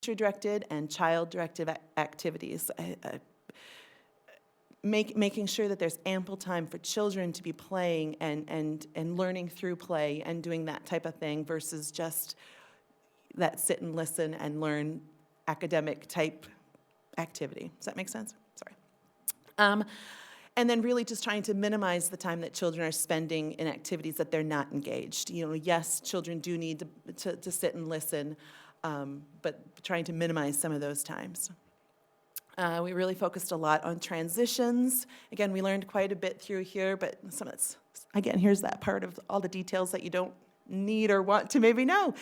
teacher-directed and child-directed activities. Making sure that there's ample time for children to be playing and learning through play and doing that type of thing versus just that sit and listen and learn academic type activity. Does that make sense? Sorry. And then really just trying to minimize the time that children are spending in activities that they're not engaged. Yes, children do need to sit and listen, but trying to minimize some of those times. We really focused a lot on transitions. Again, we learned quite a bit through here, but some of it's, again, here's that part of all the details that you don't need or want to maybe know.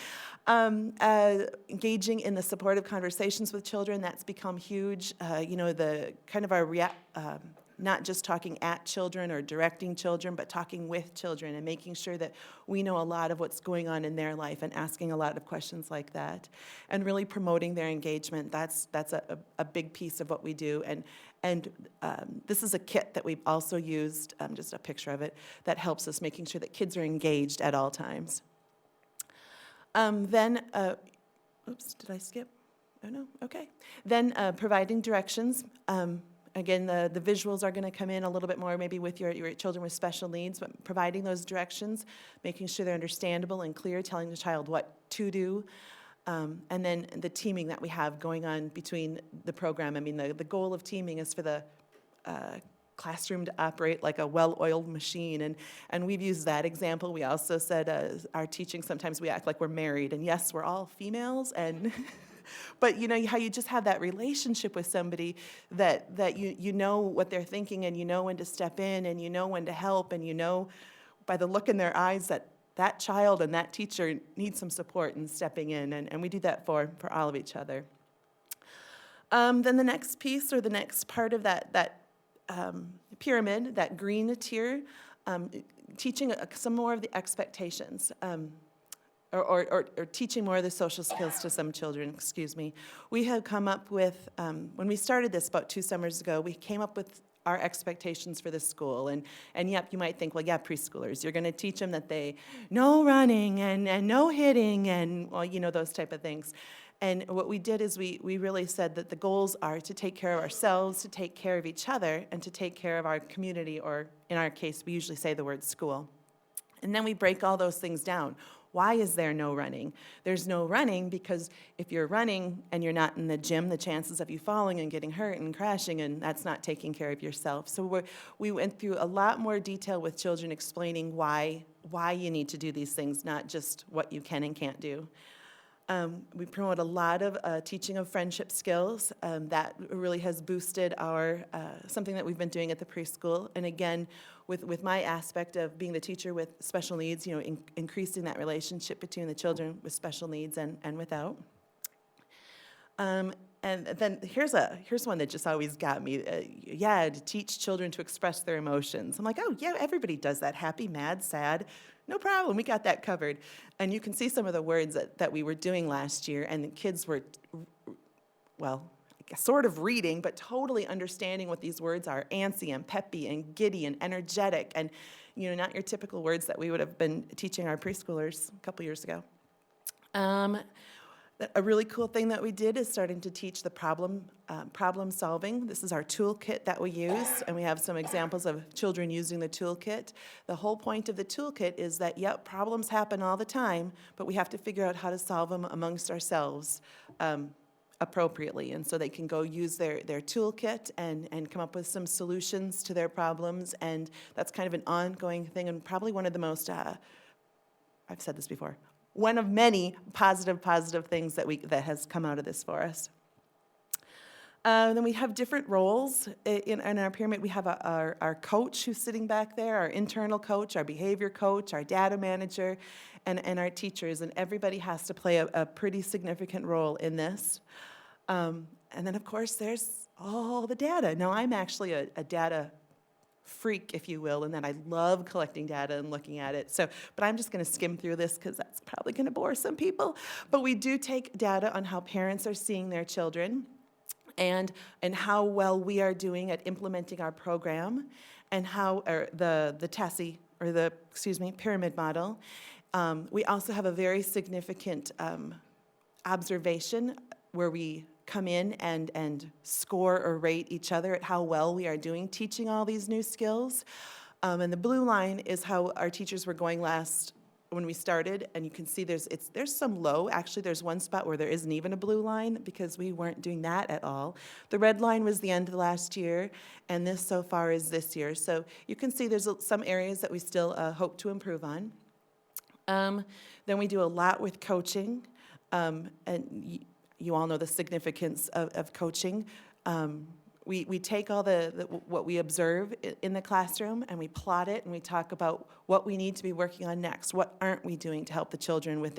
Engaging in the supportive conversations with children, that's become huge. The kind of our not just talking at children or directing children, but talking with children and making sure that we know a lot of what's going on in their life and asking a lot of questions like that. And really promoting their engagement, that's a big piece of what we do. And this is a kit that we've also used, just a picture of it, that helps us making sure that kids are engaged at all times. Oops, did I skip? Oh no, okay. Then providing directions. Again, the visuals are going to come in a little bit more maybe with your children with special needs, but providing those directions, making sure they're understandable and clear, telling the child what to do, and then the teaming that we have going on between the program. I mean, the goal of teaming is for the classroom to operate like a well-oiled machine, and we've used that example. We also said our teaching, sometimes we act like we're married, and yes, we're all females, and but how you just have that relationship with somebody that you know what they're thinking, and you know when to step in, and you know when to help, and you know by the look in their eyes that child and that teacher need some support in stepping in, and we do that for all of each other. Then the next piece, or the next part of that pyramid, that green tier, teaching some more of the expectations. Or teaching more of the social skills to some children, We have come up with, when we started this about 2 summers ago, we came up with our expectations for the school. And yep, you might think, well, yeah, preschoolers, you're going to teach them that no running and no hitting and, those type of things. And what we did is we really said that the goals are to take care of ourselves, to take care of each other, and to take care of our community, or in our case, we usually say the word school. And then we break all those things down. Why is there no running? There's no running because if you're running and you're not in the gym, the chances of you falling and getting hurt and crashing, and that's not taking care of yourself. So we went through a lot more detail with children explaining why you need to do these things, not just what you can and can't do. We promote a lot of teaching of friendship skills. That really has boosted our something that we've been doing at the preschool. And again, with my aspect of being the teacher with special needs, increasing that relationship between the children with special needs and without. And then here's one that just always got me. To teach children to express their emotions. I'm like, oh yeah, everybody does that. Happy, mad, sad. No problem, we got that covered. And you can see some of the words that we were doing last year, and the kids were, sort of reading, but totally understanding what these words are: antsy and peppy and giddy and energetic, and not your typical words that we would have been teaching our preschoolers a couple years ago. A really cool thing that we did is starting to teach the problem solving. This is our toolkit that we use, and we have some examples of children using the toolkit. The whole point of the toolkit is that, problems happen all the time, but we have to figure out how to solve them amongst ourselves appropriately. And so they can go use their toolkit and come up with some solutions to their problems, and that's kind of an ongoing thing, and probably one of the most, I've said this before, one of many positive things that has come out of this for us. Then we have different roles in our pyramid. We have our coach who's sitting back there, our internal coach, our behavior coach, our data manager, and our teachers. And everybody has to play a pretty significant role in this. And then, of course, there's all the data. Now, I'm actually a data freak, if you will, and that I love collecting data and looking at it. But I'm just going to skim through this because that's probably going to bore some people. But we do take data on how parents are seeing their children and how well we are doing at implementing our program, and how the TASI, or the pyramid model. We also have a very significant observation where we come in and score or rate each other at how well we are doing teaching all these new skills. And the blue line is how our teachers were going when we started, and you can see there's some low. Actually, there's one spot where there isn't even a blue line because we weren't doing that at all. The red line was the end of the last year, and this so far is this year. So you can see there's some areas that we still hope to improve on. Then we do a lot with coaching, and you all know the significance of coaching. We take all what we observe in the classroom and we plot it and we talk about what we need to be working on next. What aren't we doing to help the children with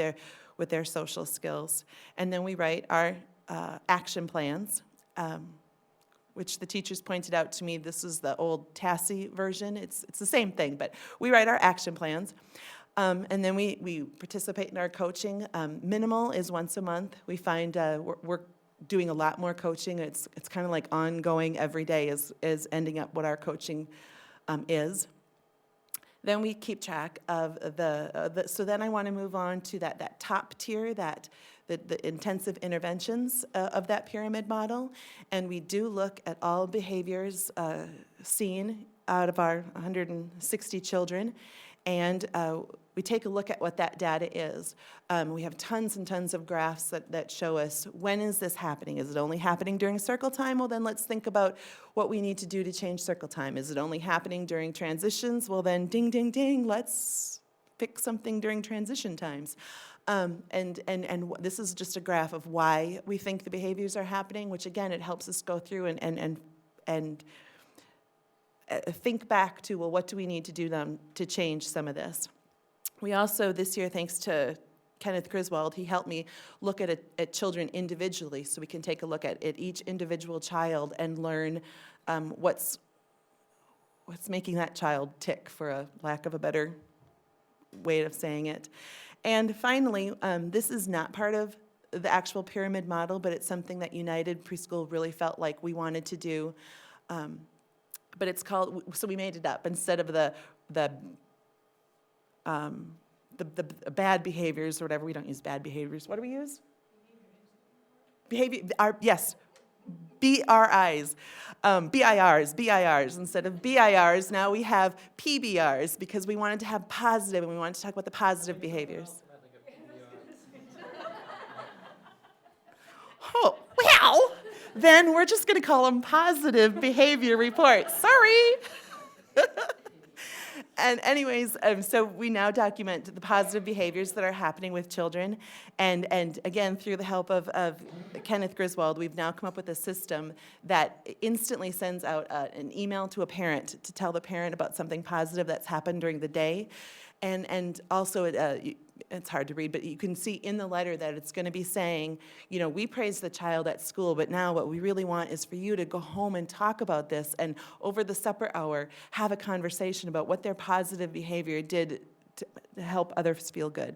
their social skills? And then we write our action plans, which the teachers pointed out to me. This is the old TASI version. It's the same thing, but we write our action plans. And then we participate in our coaching. Minimal is once a month. We find we're doing a lot more coaching. It's kind of like ongoing every day is ending up what our coaching is. Then we keep track of so then I want to move on to that top tier, the intensive interventions of that pyramid model. And we do look at all behaviors seen out of our 160 children. And we take a look at what that data is. We have tons and tons of graphs that show us, when is this happening? Is it only happening during circle time? Well, then let's think about what we need to do to change circle time. Is it only happening during transitions? Well, then ding, ding, ding, let's fix something during transition times. And this is just a graph of why we think the behaviors are happening, which again, it helps us go through and think back to, well, what do we need to do to change some of this? We also, this year, thanks to Kenneth Griswold, he helped me look at children individually, so we can take a look at each individual child and learn what's making that child tick, for a lack of a better way of saying it. And finally, this is not part of the actual pyramid model, but it's something that United Preschool really felt like we wanted to do. But it's called, so we made it up. Instead of the bad behaviors or whatever, we don't use bad behaviors. What do we use? Yes, BRIs, BIRs. Instead of BIRs, now we have PBRs because we wanted to have positive and we wanted to talk about the positive behaviors. Oh, well, then we're just going to call them positive behavior reports. Sorry. And anyways, so we now document the positive behaviors that are happening with children. And again, through the help of Kenneth Griswold, we've now come up with a system that instantly sends out an email to a parent to tell the parent about something positive that's happened during the day. And also, it's hard to read, but you can see in the letter that it's going to be saying, we praise the child at school, but now what we really want is for you to go home and talk about this, and over the supper hour, have a conversation about what their positive behavior did to help others feel good.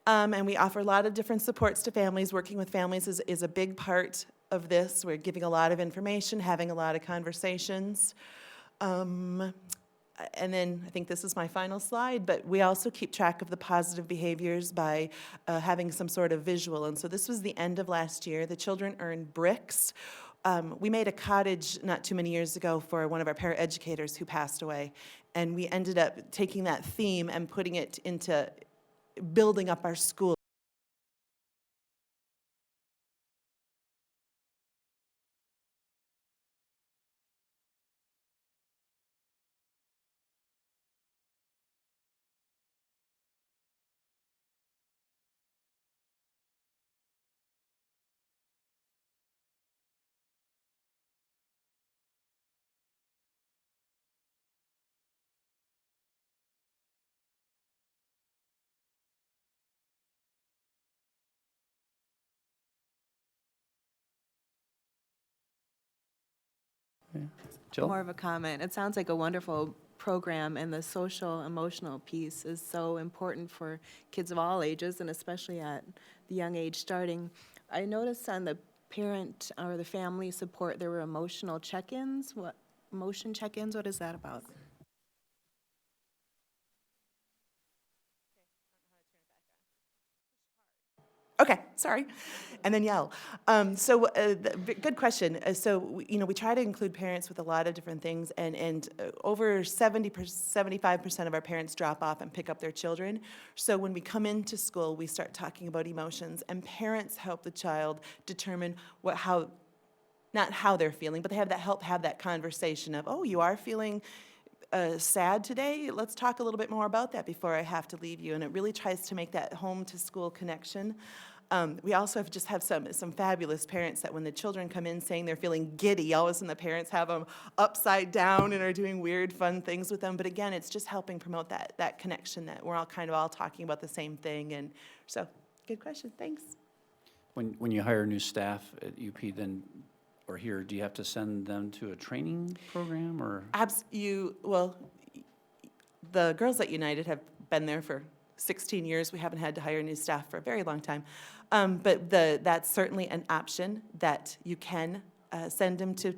And we offer a lot of different supports to families. Working with families is a big part of this. We're giving a lot of information, having a lot of conversations. And then I think this is my final slide, but we also keep track of the positive behaviors by having some sort of visual. And so this was the end of last year. The children earned bricks. We made a cottage not too many years ago for one of our paraeducators who passed away. And we ended up taking that theme and putting it into building up our school. Jill? More of a comment. It sounds like a wonderful program, and the social emotional piece is so important for kids of all ages, and especially at the young age starting. I noticed on the parent or the family support there were emotional check-ins. What emotion check-ins? What is that about? Okay, sorry. And then yell. Good question. We try to include parents with a lot of different things, and over 75% of our parents drop off and pick up their children. So when we come into school, we start talking about emotions, and parents help the child determine not how they're feeling, but they help have that conversation of, oh, you are feeling sad today? Let's talk a little bit more about that before I have to leave you. And it really tries to make that home-to-school connection. We also have some fabulous parents that when the children come in saying they're feeling giddy, all of a sudden the parents have them upside down and are doing weird, fun things with them. But again, it's just helping promote that connection that we're all talking about the same thing. And so, good question. Thanks. When you hire new staff at UP, then, or here, do you have to send them to a training program, or? The Girls at United have been there for 16 years. We haven't had to hire new staff for a very long time. But that's certainly an option that you can send them to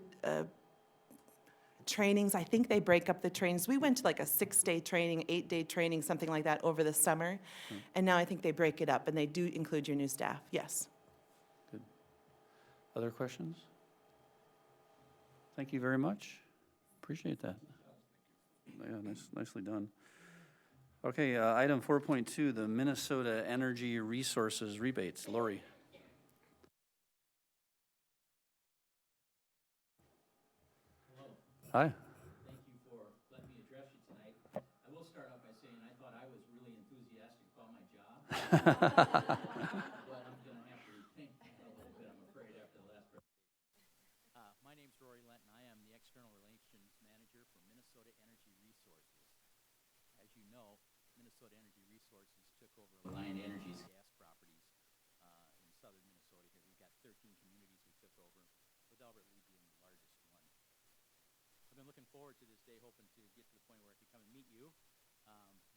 trainings. I think they break up the trainings. We went to like a 6-day training, 8-day training, something like that over the summer. And now I think they break it up, and they do include your new staff, yes. Good. Other questions? Thank you very much. Appreciate that. Yeah, nicely done. Okay, item 4.2, the Minnesota Energy Resources rebates. Lori. Hello. Hi. Thank you for letting me address you tonight. I will start off by saying I thought I was really enthusiastic about my job. But I'm going to have to rethink a little bit, I'm afraid, after the last presentation. My name's Rory Lenton. I am the External Relations Manager for Minnesota Energy Resources. As you know, Minnesota Energy Resources took over Alliant Energy's gas properties in southern Minnesota here. We've got 13 communities we took over, with Albert Lea being the largest one. I've been looking forward to this day, hoping to get to the point where I can come and meet you.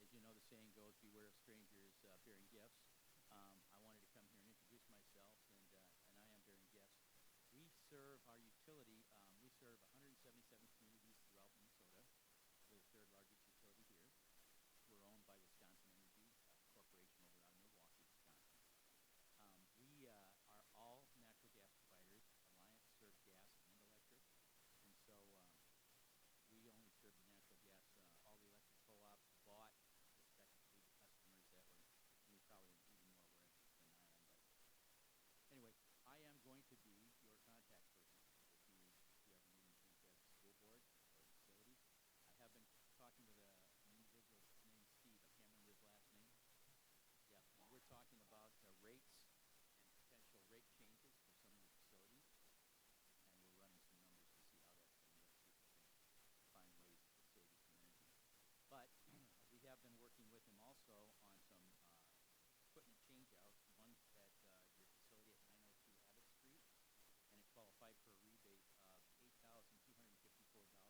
As you know, the saying goes, beware of strangers bearing gifts. I wanted to come here and introduce myself, and I am bearing gifts. We serve our utility, we serve 177 communities throughout Minnesota. We're the third largest utility here. We're owned by Wisconsin Energy, a corporation over out of Milwaukee, Wisconsin. We are all natural gas providers. Alliant serves gas and electric, and so we only serve the natural gas. All the electric co-ops bought respectively the customers that were, you're probably even more aware of this than I am, but anyway, I am going to be your contact person if you ever need anything as a school board or facilities. I have been talking with an individual named Steve. I can't remember his last name. Yeah, and we're talking about rates and potential rate changes for some of the facilities, and we're running some numbers to see how that's going to look, see if we can find ways to save you some energy. But we have been working with him also on some equipment changeouts. One's at your facility at 902 Abbott Street, and it qualified for a rebate of $8,254, and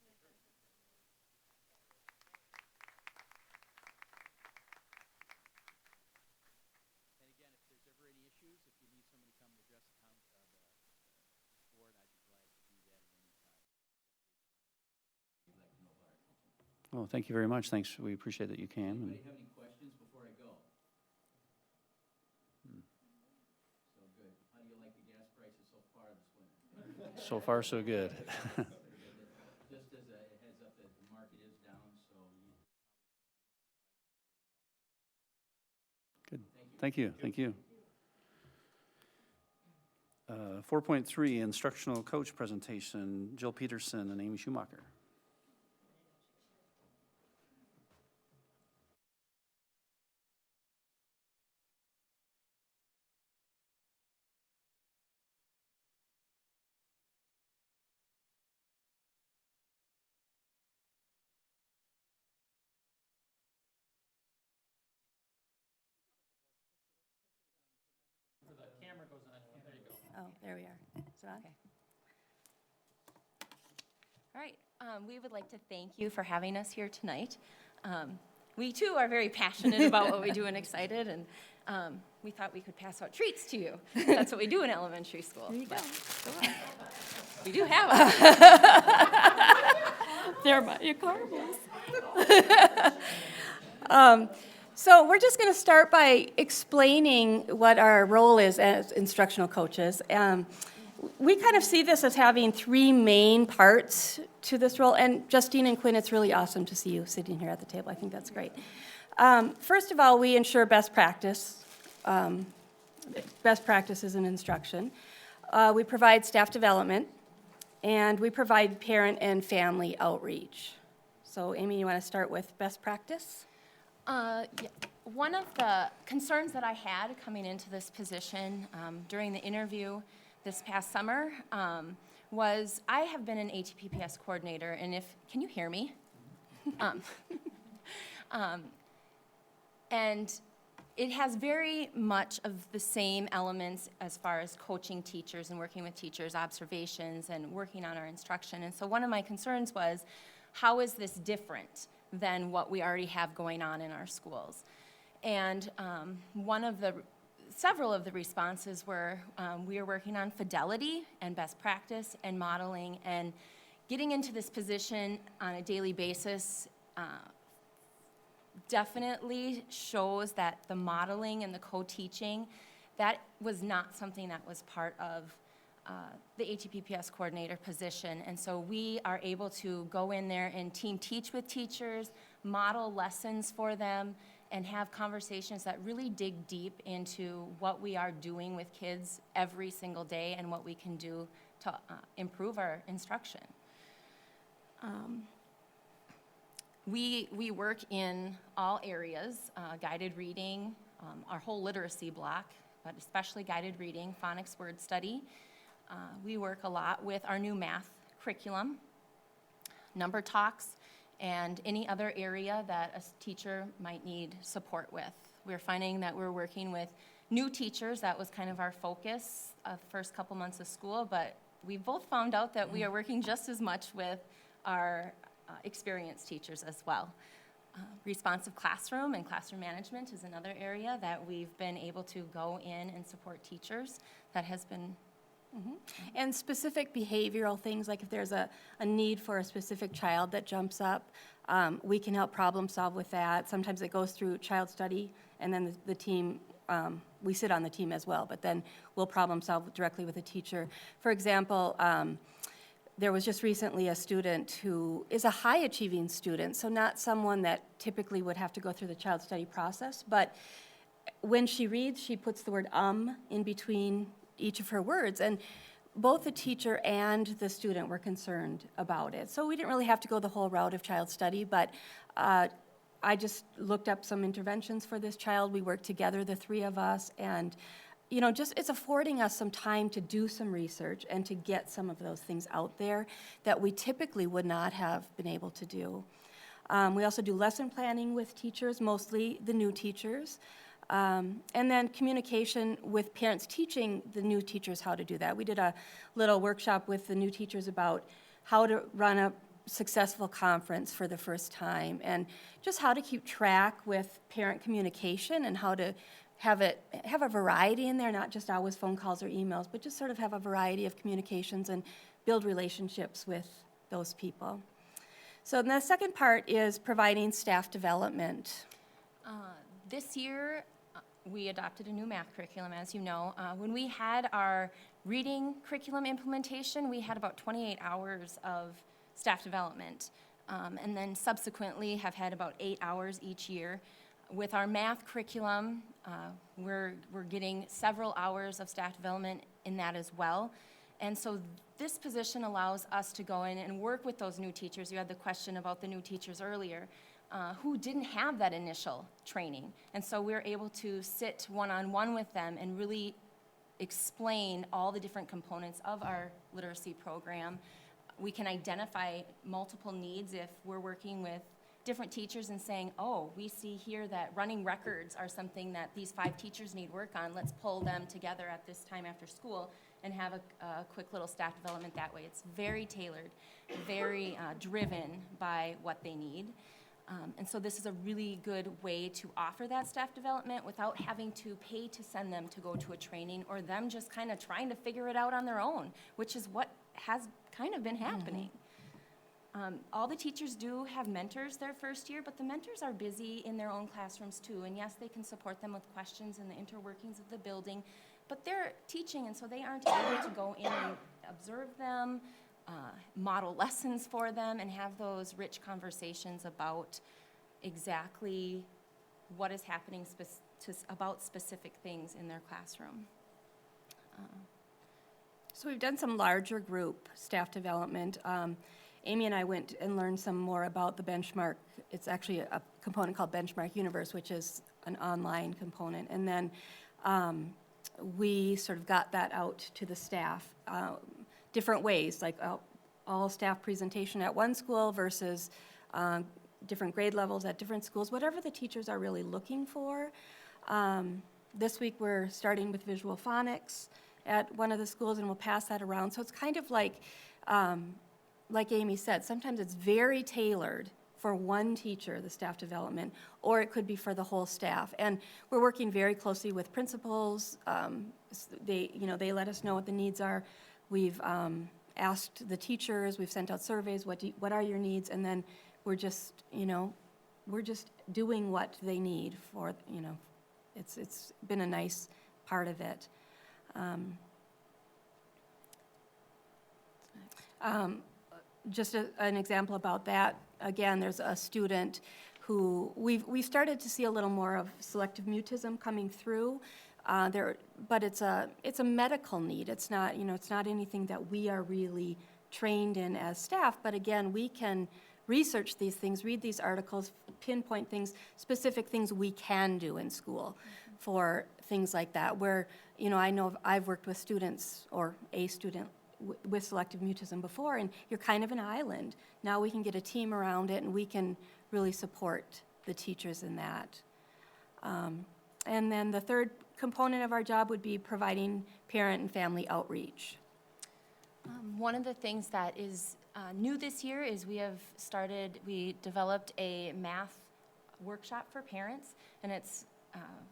I'd like to present that to you at this time. And again, if there's ever any issues, if you need somebody to come and address the board, I'd be glad to do that at any time. You'd like to know about our company. Oh, thank you very much. Thanks. We appreciate that you came. Anybody have any questions before I go? So good. How do you like the gas prices so far this winter? So far, so good. Just as a heads up that the market is down, so you. Good. Thank you. Thank you. 4.3, instructional coach presentation, Jill Peterson and Amy Schumacher. Oh, there we are. Is it on? Okay. All right, we would like to thank you for having us here tonight. We too are very passionate about what we do and excited, and we thought we could pass out treats to you. That's what we do in elementary school. There you go. We do have them. They're my caramels. So we're just going to start by explaining what our role is as instructional coaches. We kind of see this as having three main parts to this role. And Justine and Quinn, it's really awesome to see you sitting here at the table. I think that's great. First of all, we ensure best practice. Best practices in instruction. We provide staff development, and we provide parent and family outreach. So Amy, you want to start with best practice? Yeah. One of the concerns that I had coming into this position during the interview this past summer was I have been an ATPPS coordinator, and can you hear me? And it has very much of the same elements as far as coaching teachers and working with teachers, observations, and working on our instruction. And so one of my concerns was, how is this different than what we already have going on in our schools? And several of the responses were, we are working on fidelity and best practice and modeling, and getting into this position on a daily basis definitely shows that the modeling and the co-teaching, that was not something that was part of the ATPPS coordinator position. And so we are able to go in there and team teach with teachers, model lessons for them, and have conversations that really dig deep into what we are doing with kids every single day and what we can do to improve our instruction. We work in all areas, guided reading, our whole literacy block, but especially guided reading, phonics word study. We work a lot with our new math curriculum, number talks, and any other area that a teacher might need support with. We're finding that we're working with new teachers. That was kind of our focus of the first couple months of school, but we both found out that we are working just as much with our experienced teachers as well. Responsive classroom and classroom management is another area that we've been able to go in and support teachers. That has been And specific behavioral things, like if there's a need for a specific child that jumps up, we can help problem solve with that. Sometimes it goes through child study, and then the team, we sit on the team as well, but then we'll problem solve directly with the teacher. For example, there was just recently a student who is a high-achieving student, so not someone that typically would have to go through the child study process, but when she reads, she puts the word in between each of her words, and both the teacher and the student were concerned about it. So we didn't really have to go the whole route of child study, but I just looked up some interventions for this child. We worked together, the three of us, and just it's affording us some time to do some research and to get some of those things out there that we typically would not have been able to do. We also do lesson planning with teachers, mostly the new teachers. And then communication with parents, teaching the new teachers how to do that. We did a little workshop with the new teachers about how to run a successful conference for the first time, and just how to keep track with parent communication and how to have a variety in there, not just always phone calls or emails, but just sort of have a variety of communications and build relationships with those people. So the second part is providing staff development. This year, we adopted a new math curriculum, as you know. When we had our reading curriculum implementation, we had about 28 hours of staff development, and then subsequently have had about 8 hours each year. With our math curriculum, we're getting several hours of staff development in that as well. And so this position allows us to go in and work with those new teachers. You had the question about the new teachers earlier, who didn't have that initial training. And so we're able to sit one-on-one with them and really explain all the different components of our literacy program. We can identify multiple needs if we're working with different teachers and saying, oh, we see here that running records are something that these 5 teachers need work on. Let's pull them together at this time after school and have a quick little staff development that way. It's very tailored, very driven by what they need. And so this is a really good way to offer that staff development without having to pay to send them to go to a training, or them just kind of trying to figure it out on their own, which is what has kind of been happening. All the teachers do have mentors their first year, but the mentors are busy in their own classrooms too. And yes, they can support them with questions and the interworkings of the building, but they're teaching, and so they aren't able to go in and observe them, model lessons for them, and have those rich conversations about exactly what is happening about specific things in their classroom. So we've done some larger group staff development. Amy and I went and learned some more about the benchmark. It's actually a component called Benchmark Universe, which is an online component. And then we sort of got that out to the staff different ways, like all staff presentation at one school versus different grade levels at different schools, whatever the teachers are really looking for. This week we're starting with visual phonics at one of the schools, and we'll pass that around. So it's kind of like Amy said, sometimes it's very tailored for one teacher, the staff development, or it could be for the whole staff. And we're working very closely with principals. They let us know what the needs are. We've asked the teachers, we've sent out surveys, what are your needs, and then we're just doing what they need for, it's been a nice part of it. Just an example about that, again, there's a student who we've started to see a little more of selective mutism coming through, but it's a medical need. It's not, it's not anything that we are really trained in as staff, but again, we can research these things, read these articles, pinpoint things, specific things we can do in school for things like that, where, I know I've worked with students or a student with selective mutism before, and you're kind of an island. Now we can get a team around it, and we can really support the teachers in that. And then the third component of our job would be providing parent and family outreach. One of the things that is new this year is we developed a math workshop for parents, and it's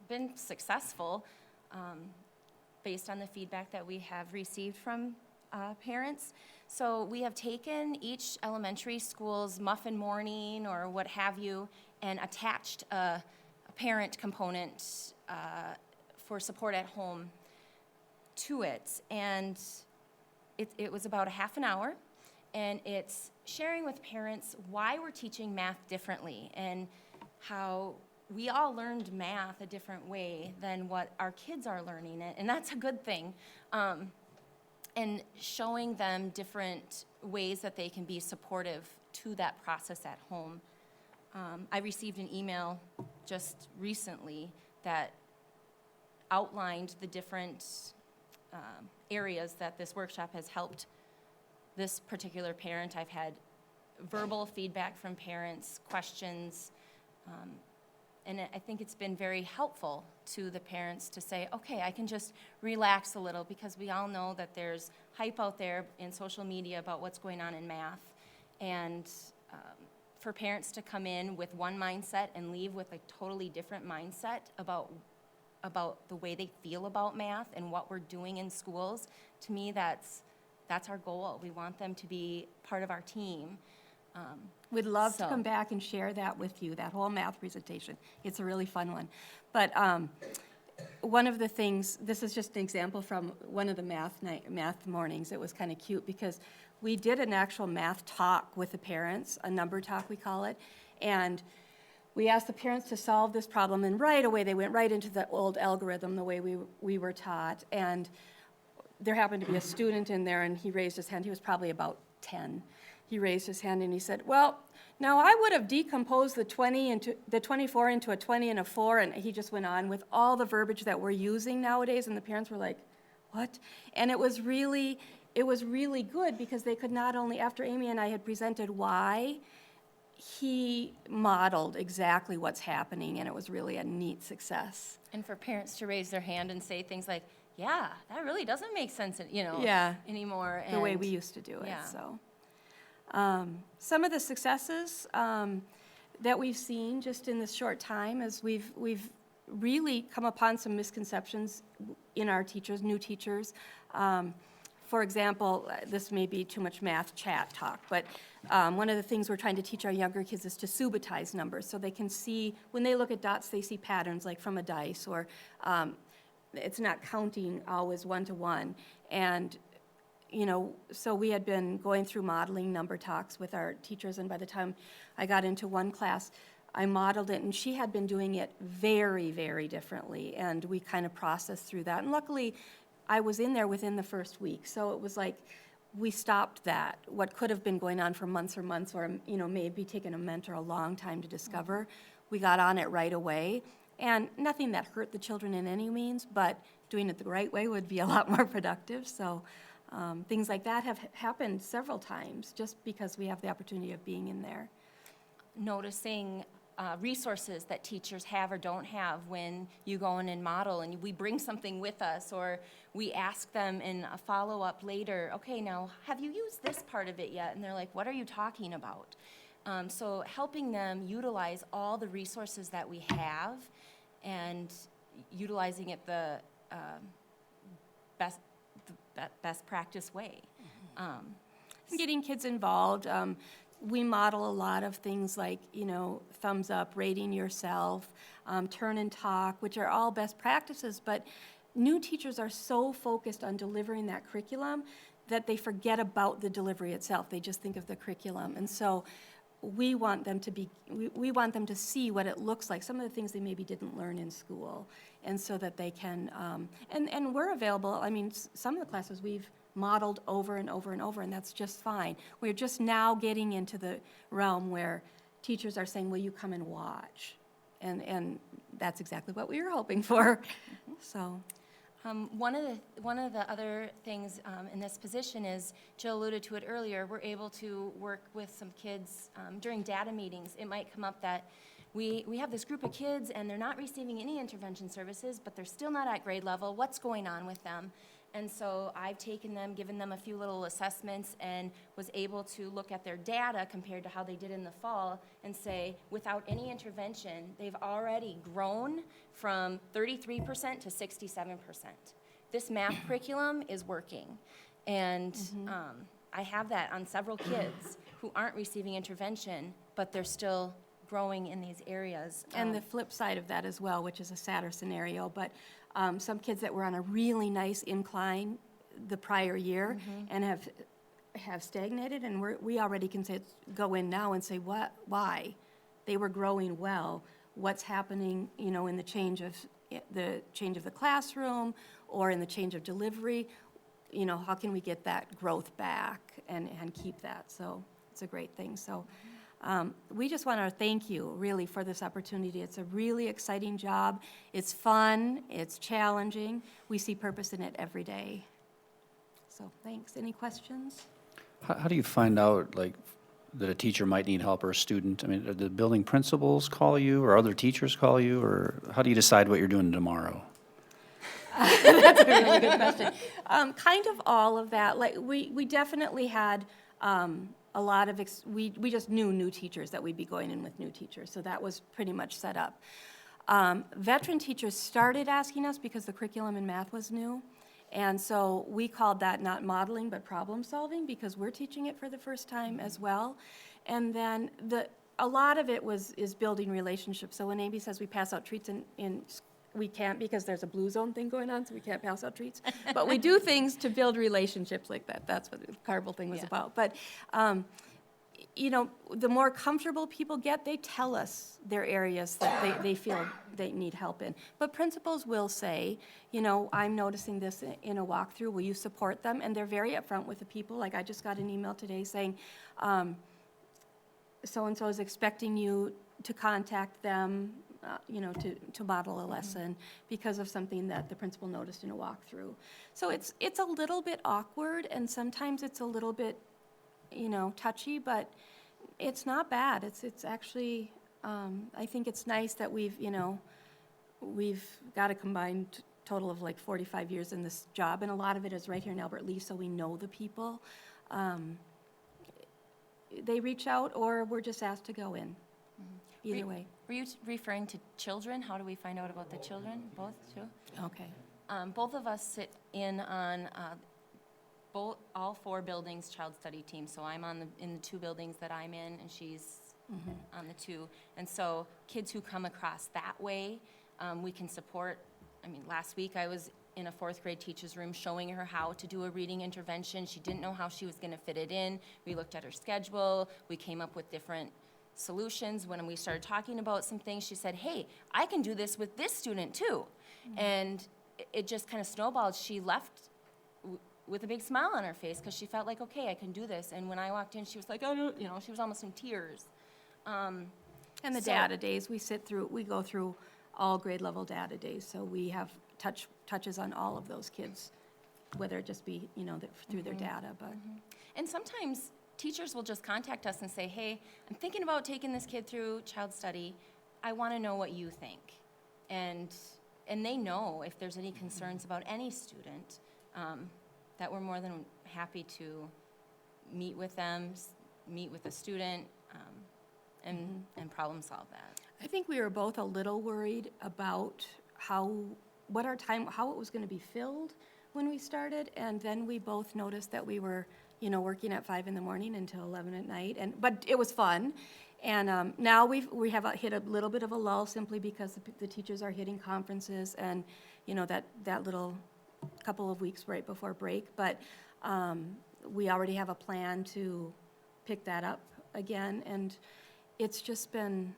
been successful based on the feedback that we have received from parents. So we have taken each elementary school's muffin morning or what have you and attached a parent component for support at home to it. And it was about a half an hour, and it's sharing with parents why we're teaching math differently and how we all learned math a different way than what our kids are learning it, and that's a good thing. And showing them different ways that they can be supportive to that process at home. I received an email just recently that outlined the different areas that this workshop has helped this particular parent. I've had verbal feedback from parents, questions, and I think it's been very helpful to the parents to say, okay, I can just relax a little, because we all know that there's hype out there in social media about what's going on in math. And for parents to come in with one mindset and leave with a totally different mindset about the way they feel about math and what we're doing in schools, to me, that's our goal. We want them to be part of our team. We'd love to So- come back and share that with you, that whole math presentation. It's a really fun one. But one of the things, this is just an example from one of the math mornings. It was kind of cute because we did an actual math talk with the parents, a number talk we call it, and we asked the parents to solve this problem, and right away they went right into the old algorithm the way we were taught. And there happened to be a student in there, and he raised his hand. He was probably about 10. He raised his hand and he said, well, now I would have decomposed the 24 into a 20 and a 4, and he just went on with all the verbiage that we're using nowadays, and the parents were like, what? And it was really good, because they could not only, after Amy and I had presented why, he modeled exactly what's happening, and it was really a neat success. And for parents to raise their hand and say things like, yeah, that really doesn't make sense, Yeah. anymore. The way and- we used to do it, yeah. so. Some of the successes that we've seen just in this short time is we've really come upon some misconceptions in our teachers, new teachers. For example, this may be too much math chat talk, but one of the things we're trying to teach our younger kids is to subitize numbers, so they can see, when they look at dots, they see patterns, like from a dice, or it's not counting always one-to-one. And, you know, so we had been going through modeling number talks with our teachers, and by the time I got into one class, I modeled it, and she had been doing it very, very differently, and we kind of processed through that. And luckily, I was in there within the first week, so it was like we stopped that. What could have been going on for months or months, or, you know, maybe taken a mentor a long time to discover, we got on it right away. And nothing that hurt the children in any means, but doing it the right way would be a lot more productive. So things like that have happened several times, just because we have the opportunity of being in there. Noticing resources that teachers have or don't have when you go in and model, and we bring something with us, or we ask them in a follow-up later, okay, now, have you used this part of it yet? And they're like, what are you talking about? So helping them utilize all the resources that we have and utilizing it the best practice way. Getting kids involved. We model a lot of things like, you know, thumbs up, rating yourself, turn and talk, which are all best practices, but new teachers are so focused on delivering that curriculum that they forget about the delivery itself. They just think of the curriculum. And so we want them to be, we want them to see what it looks like, some of the things they maybe didn't learn in school, and so that they can, and we're available. I mean, some of the classes we've modeled over and over and over, and that's just fine. We're just now getting into the realm where teachers are saying, will you come and watch? And that's exactly what we were hoping for. So. One of the other things in this position is, Jill alluded to it earlier, we're able to work with some kids during data meetings. It might come up that we have this group of kids and they're not receiving any intervention services, but they're still not at grade level. What's going on with them? And so I've taken them, given them a few little assessments, and was able to look at their data compared to how they did in the fall and say, without any intervention, they've already grown from 33% to 67%. This math curriculum is working. And I have that on several kids who aren't receiving intervention, but they're still growing in these areas. And the flip side of that as well, which is a sadder scenario, but some kids that were on a really nice incline the prior year and have stagnated, and we already can say, go in now and say, why? They were growing well. What's happening, you know, in the change of the classroom or in the change of delivery? You know, how can we get that growth back and keep that? So it's a great thing. So. We just want to thank you, really, for this opportunity. It's a really exciting job. It's fun. It's challenging. We see purpose in it every day. So thanks. Any questions? How do you find out, like, that a teacher might need help or a student? I mean, do the building principals call you or other teachers call you, or how do you decide what you're doing tomorrow? That's a really good question. Kind of all of that. Like, we definitely had a lot of, we just knew new teachers, that we'd be going in with new teachers, so that was pretty much set up. Veteran teachers started asking us because the curriculum in math was new, and so we called that not modeling but problem solving, because we're teaching it for the first time as well. And then a lot of it is building relationships. So when Amy says we pass out treats in we can't, because there's a blue zone thing going on, so we can't pass out treats. But we do things to build relationships like that. That's what the Carvel thing was about. But, you know, the more comfortable people get, they tell us their areas that they feel they need help in. But principals will say, you know, I'm noticing this in a walkthrough. Will you support them? And they're very upfront with the people. Like, I just got an email today saying, so-and-so is expecting you to contact them, you know, to model a lesson because of something that the principal noticed in a walkthrough. So it's a little bit awkward, and sometimes it's a little bit, you know, touchy, but it's not bad. It's actually, I think it's nice that we've got a combined total of like 45 years in this job, and a lot of it is right here in Albert Lea, so we know the people. They reach out, or we're just asked to go in. Either way. Were you referring to children? How do we find out about the children? Both, too? Okay. Both of us sit in on all 4 buildings child study team. So I'm in the 2 buildings that I'm in, and she's on the 2. And so kids who come across that way, we can support. I mean, last week I was in a 4th grade teacher's room showing her how to do a reading intervention. She didn't know how she was going to fit it in. We looked at her schedule. We came up with different solutions. When we started talking about some things, she said, hey, I can do this with this student too. And it just kind of snowballed. She left with a big smile on her face because she felt like, okay, I can do this. And when I walked in, she was like, oh, no, she was almost in tears. And the So- data days, we go through all grade level data days, so we have touches on all of those kids, whether it just be, through their data, but. And sometimes teachers will just contact us and say, hey, I'm thinking about taking this kid through child study. I want to know what you think. And they know if there's any concerns about any student, that we're more than happy to meet with them, meet with the student, and problem solve that. I think we were both a little worried about how it was gonna be filled when we started, and then we both noticed that we were, working at 5 in the morning until 11 at night, but it was fun. And now we have hit a little bit of a lull simply because the teachers are hitting conferences and, that little couple of weeks right before break. But we already have a plan to pick that up again, and it's just been,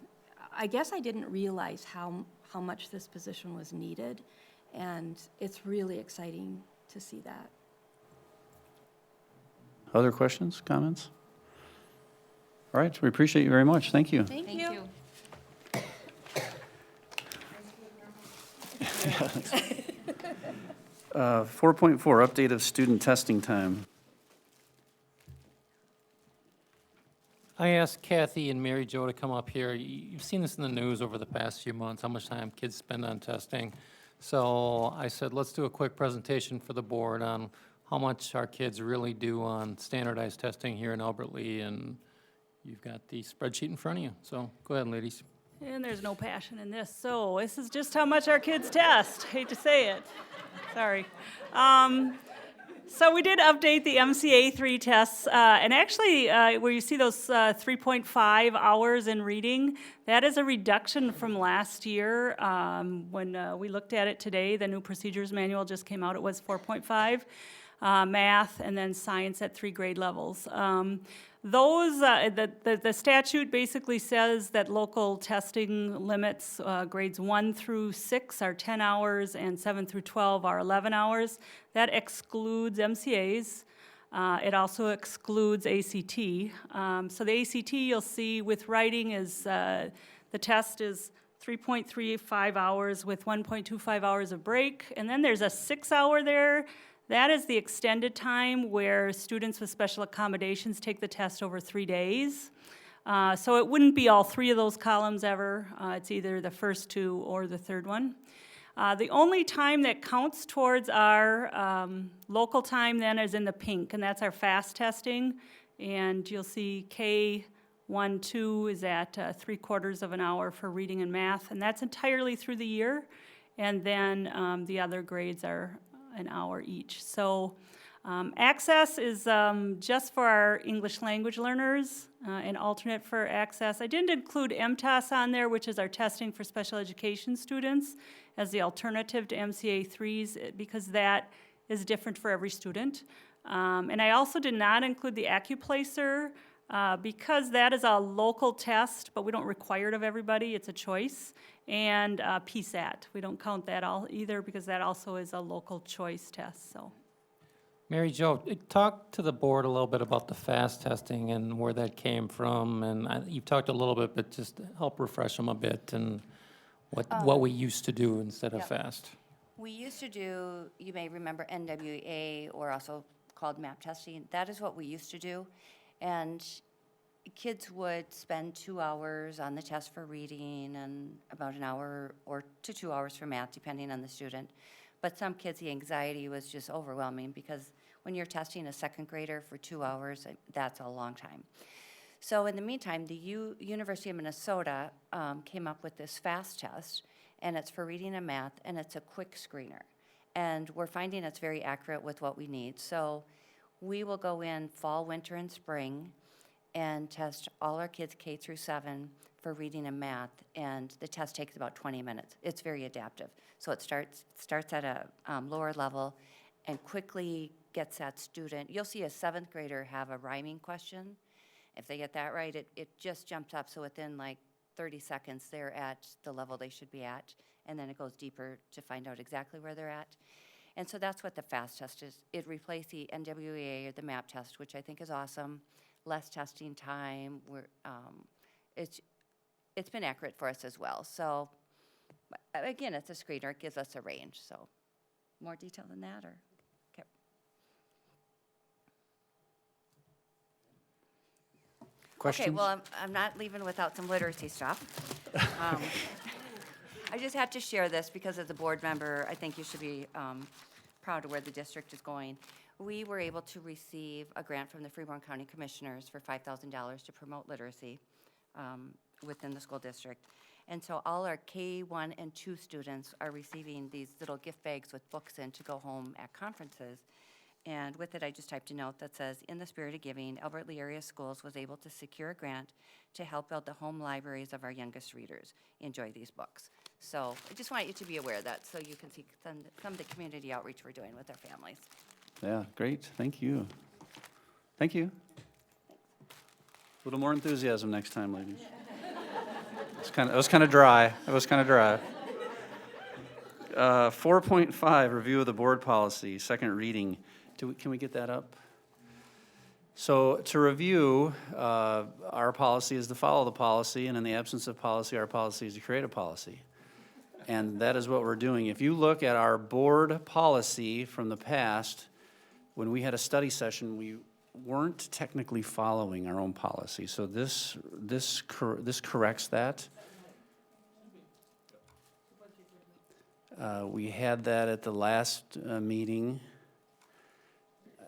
I guess I didn't realize how much this position was needed, and it's really exciting to see that. Other questions, comments? All right, we appreciate you very much. Thank you. Thank Thank you. you. 4.4, update of student testing time. I asked Kathy and Mary Jo to come up here. You've seen this in the news over the past few months, how much time kids spend on testing. So I said, let's do a quick presentation for the board on how much our kids really do on standardized testing here in Albert Lea, and you've got the spreadsheet in front of you. So go ahead, ladies. And there's no passion in this, so this is just how much our kids test. Hate to say it. Sorry. So we did update the MCA3 tests, and actually, where you see those 3.5 hours in reading, that is a reduction from last year. When we looked at it today, the new procedures manual just came out, it was 4.5. Math, and then science at 3 grade levels. The statute basically says that local testing limits grades 1 through 6 are 10 hours and 7 through 12 are 11 hours. That excludes MCAs. It also excludes ACT. So the ACT you'll see with writing is the test is 3.35 hours with 1.25 hours of break, and then there's a 6 hour there. That is the extended time where students with special accommodations take the test over 3 days. So it wouldn't be all 3 of those columns ever. It's either the first 2 or the third one. The only time that counts towards our local time then is in the pink, and that's our fast testing. And you'll see K1, 2 is at 3/4 of an hour for reading and math, and that's entirely through the year. And then the other grades are an hour each. So Access is just for our English language learners, an alternate for Access. I didn't include MTAS on there, which is our testing for special education students, as the alternative to MCA3s, because that is different for every student. And I also did not include the AccuPlacer, because that is a local test, but we don't require it of everybody, it's a choice. And PSAT, we don't count that all either, because that also is a local choice test, so. Mary Jo, talk to the board a little bit about the fast testing and where that came from. And you've talked a little bit, but just help refresh them a bit and what we used to do instead of Yep. fast. We used to do, you may remember NWA, or also called MAP testing. That is what we used to do. And kids would spend 2 hours on the test for reading and about an hour or to 2 hours for math, depending on the student. But some kids, the anxiety was just overwhelming, because when you're testing a 2nd grader for 2 hours, that's a long time. So in the meantime, the University of Minnesota came up with this fast test, and it's for reading and math, and it's a quick screener. And we're finding it's very accurate with what we need. So We will go in fall, winter, and spring and test all our kids K through 7 for reading and math, and the test takes about 20 minutes. It's very adaptive. So it starts at a lower level and quickly gets that student. You'll see a 7th grader have a rhyming question. If they get that right, it just jumps up. So within like 30 seconds, they're at the level they should be at, and then it goes deeper to find out exactly where they're at. And so that's what the FAST test is. It replaced the NWEA or the MAP test, which I think is awesome. Less testing time. It's been accurate for us as well. So again, it's a screener. It gives us a range. So more detail than that, or? Okay. Questions? Okay, well, I'm not leaving without some literacy stuff. I just had to share this because as a board member, I think you should be proud of where the district is going. We were able to receive a grant from the Freeborn County Commissioners for $5,000 to promote literacy within the school district. And so all our K1 and 2 students are receiving these little gift bags with books in to go home at conferences. And with it, I just typed a note that says, in the spirit of giving, Albert Lee Area Schools was able to secure a grant to help build the home libraries of our youngest readers. Enjoy these books. So I just want you to be aware of that so you can see some of the community outreach we're doing with our families. Yeah, great, thank you. Thank you. A little more enthusiasm next time, ladies. It was kind of dry. 4.5, review of the board policy, second reading. Can we get that up? So to review, our policy is to follow the policy, and in the absence of policy, our policy is to create a policy. And that is what we're doing. If you look at our board policy from the past, when we had a study session, we weren't technically following our own policy. So this corrects that. We had that at the last meeting.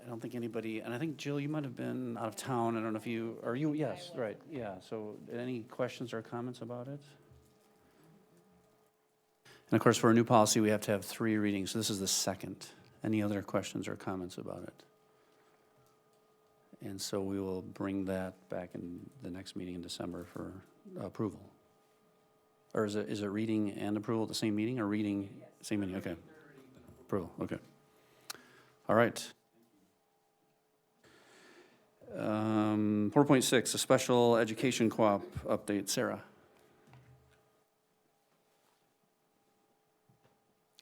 I don't think anybody, and I think Jill, you might have been out of town. I don't know if you, are you? Yes, right, yeah. So any questions or comments about it? And of course, for a new policy, we have to have 3 readings. So this is the second. Any other questions or comments about it? And so we will bring that back in the next meeting in December for approval. Or is it reading and approval at the same meeting, or reading, same meeting? Okay. Approval, okay. All right. 4.6, a special education co-op update. Sarah.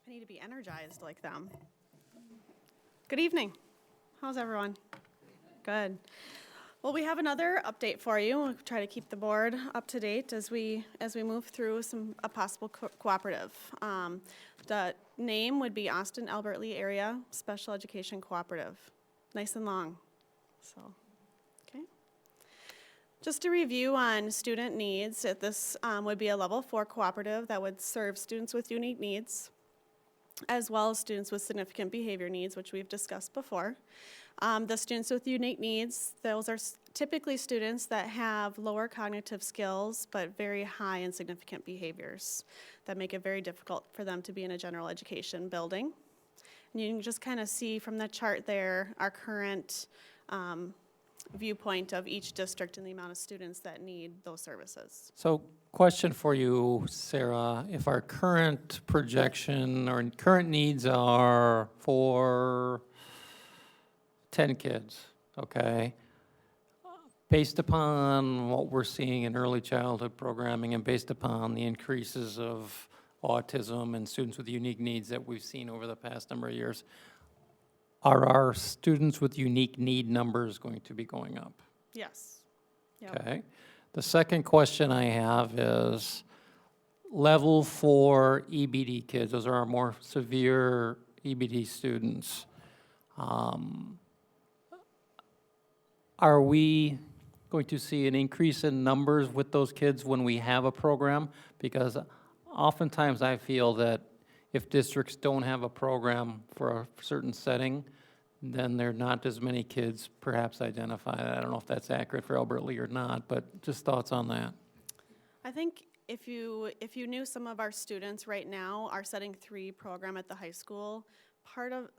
I need to be energized like them. Good evening. How's everyone? Good. Well, we have another update for you. We'll try to keep the board up to date as we move through a possible cooperative. The name would be Austin Albert Lee Area Special Education Cooperative. Nice and long. So, okay. Just a review on student needs. This would be a level 4 cooperative that would serve students with unique needs, as well as students with significant behavior needs, which we've discussed before. The students with unique needs, those are typically students that have lower cognitive skills, but very high in significant behaviors that make it very difficult for them to be in a general education building. And you can just kind of see from the chart there our current viewpoint of each district and the amount of students that need those services. So question for you, Sarah. If our current projection or current needs are for 10 kids, okay? Based upon what we're seeing in early childhood programming and based upon the increases of autism and students with unique needs that we've seen over the past number of years, are our students with unique need numbers going to be going up? Yes. Yep. Okay. The second question I have is level 4 EBD kids. Those are our more severe EBD students. Are we going to see an increase in numbers with those kids when we have a program? Because oftentimes I feel that if districts don't have a program for a certain setting, then there are not as many kids perhaps identified. I don't know if that's accurate for Albert Lee or not, but just thoughts on that. I think if you knew some of our students right now, our Setting 3 program at the high school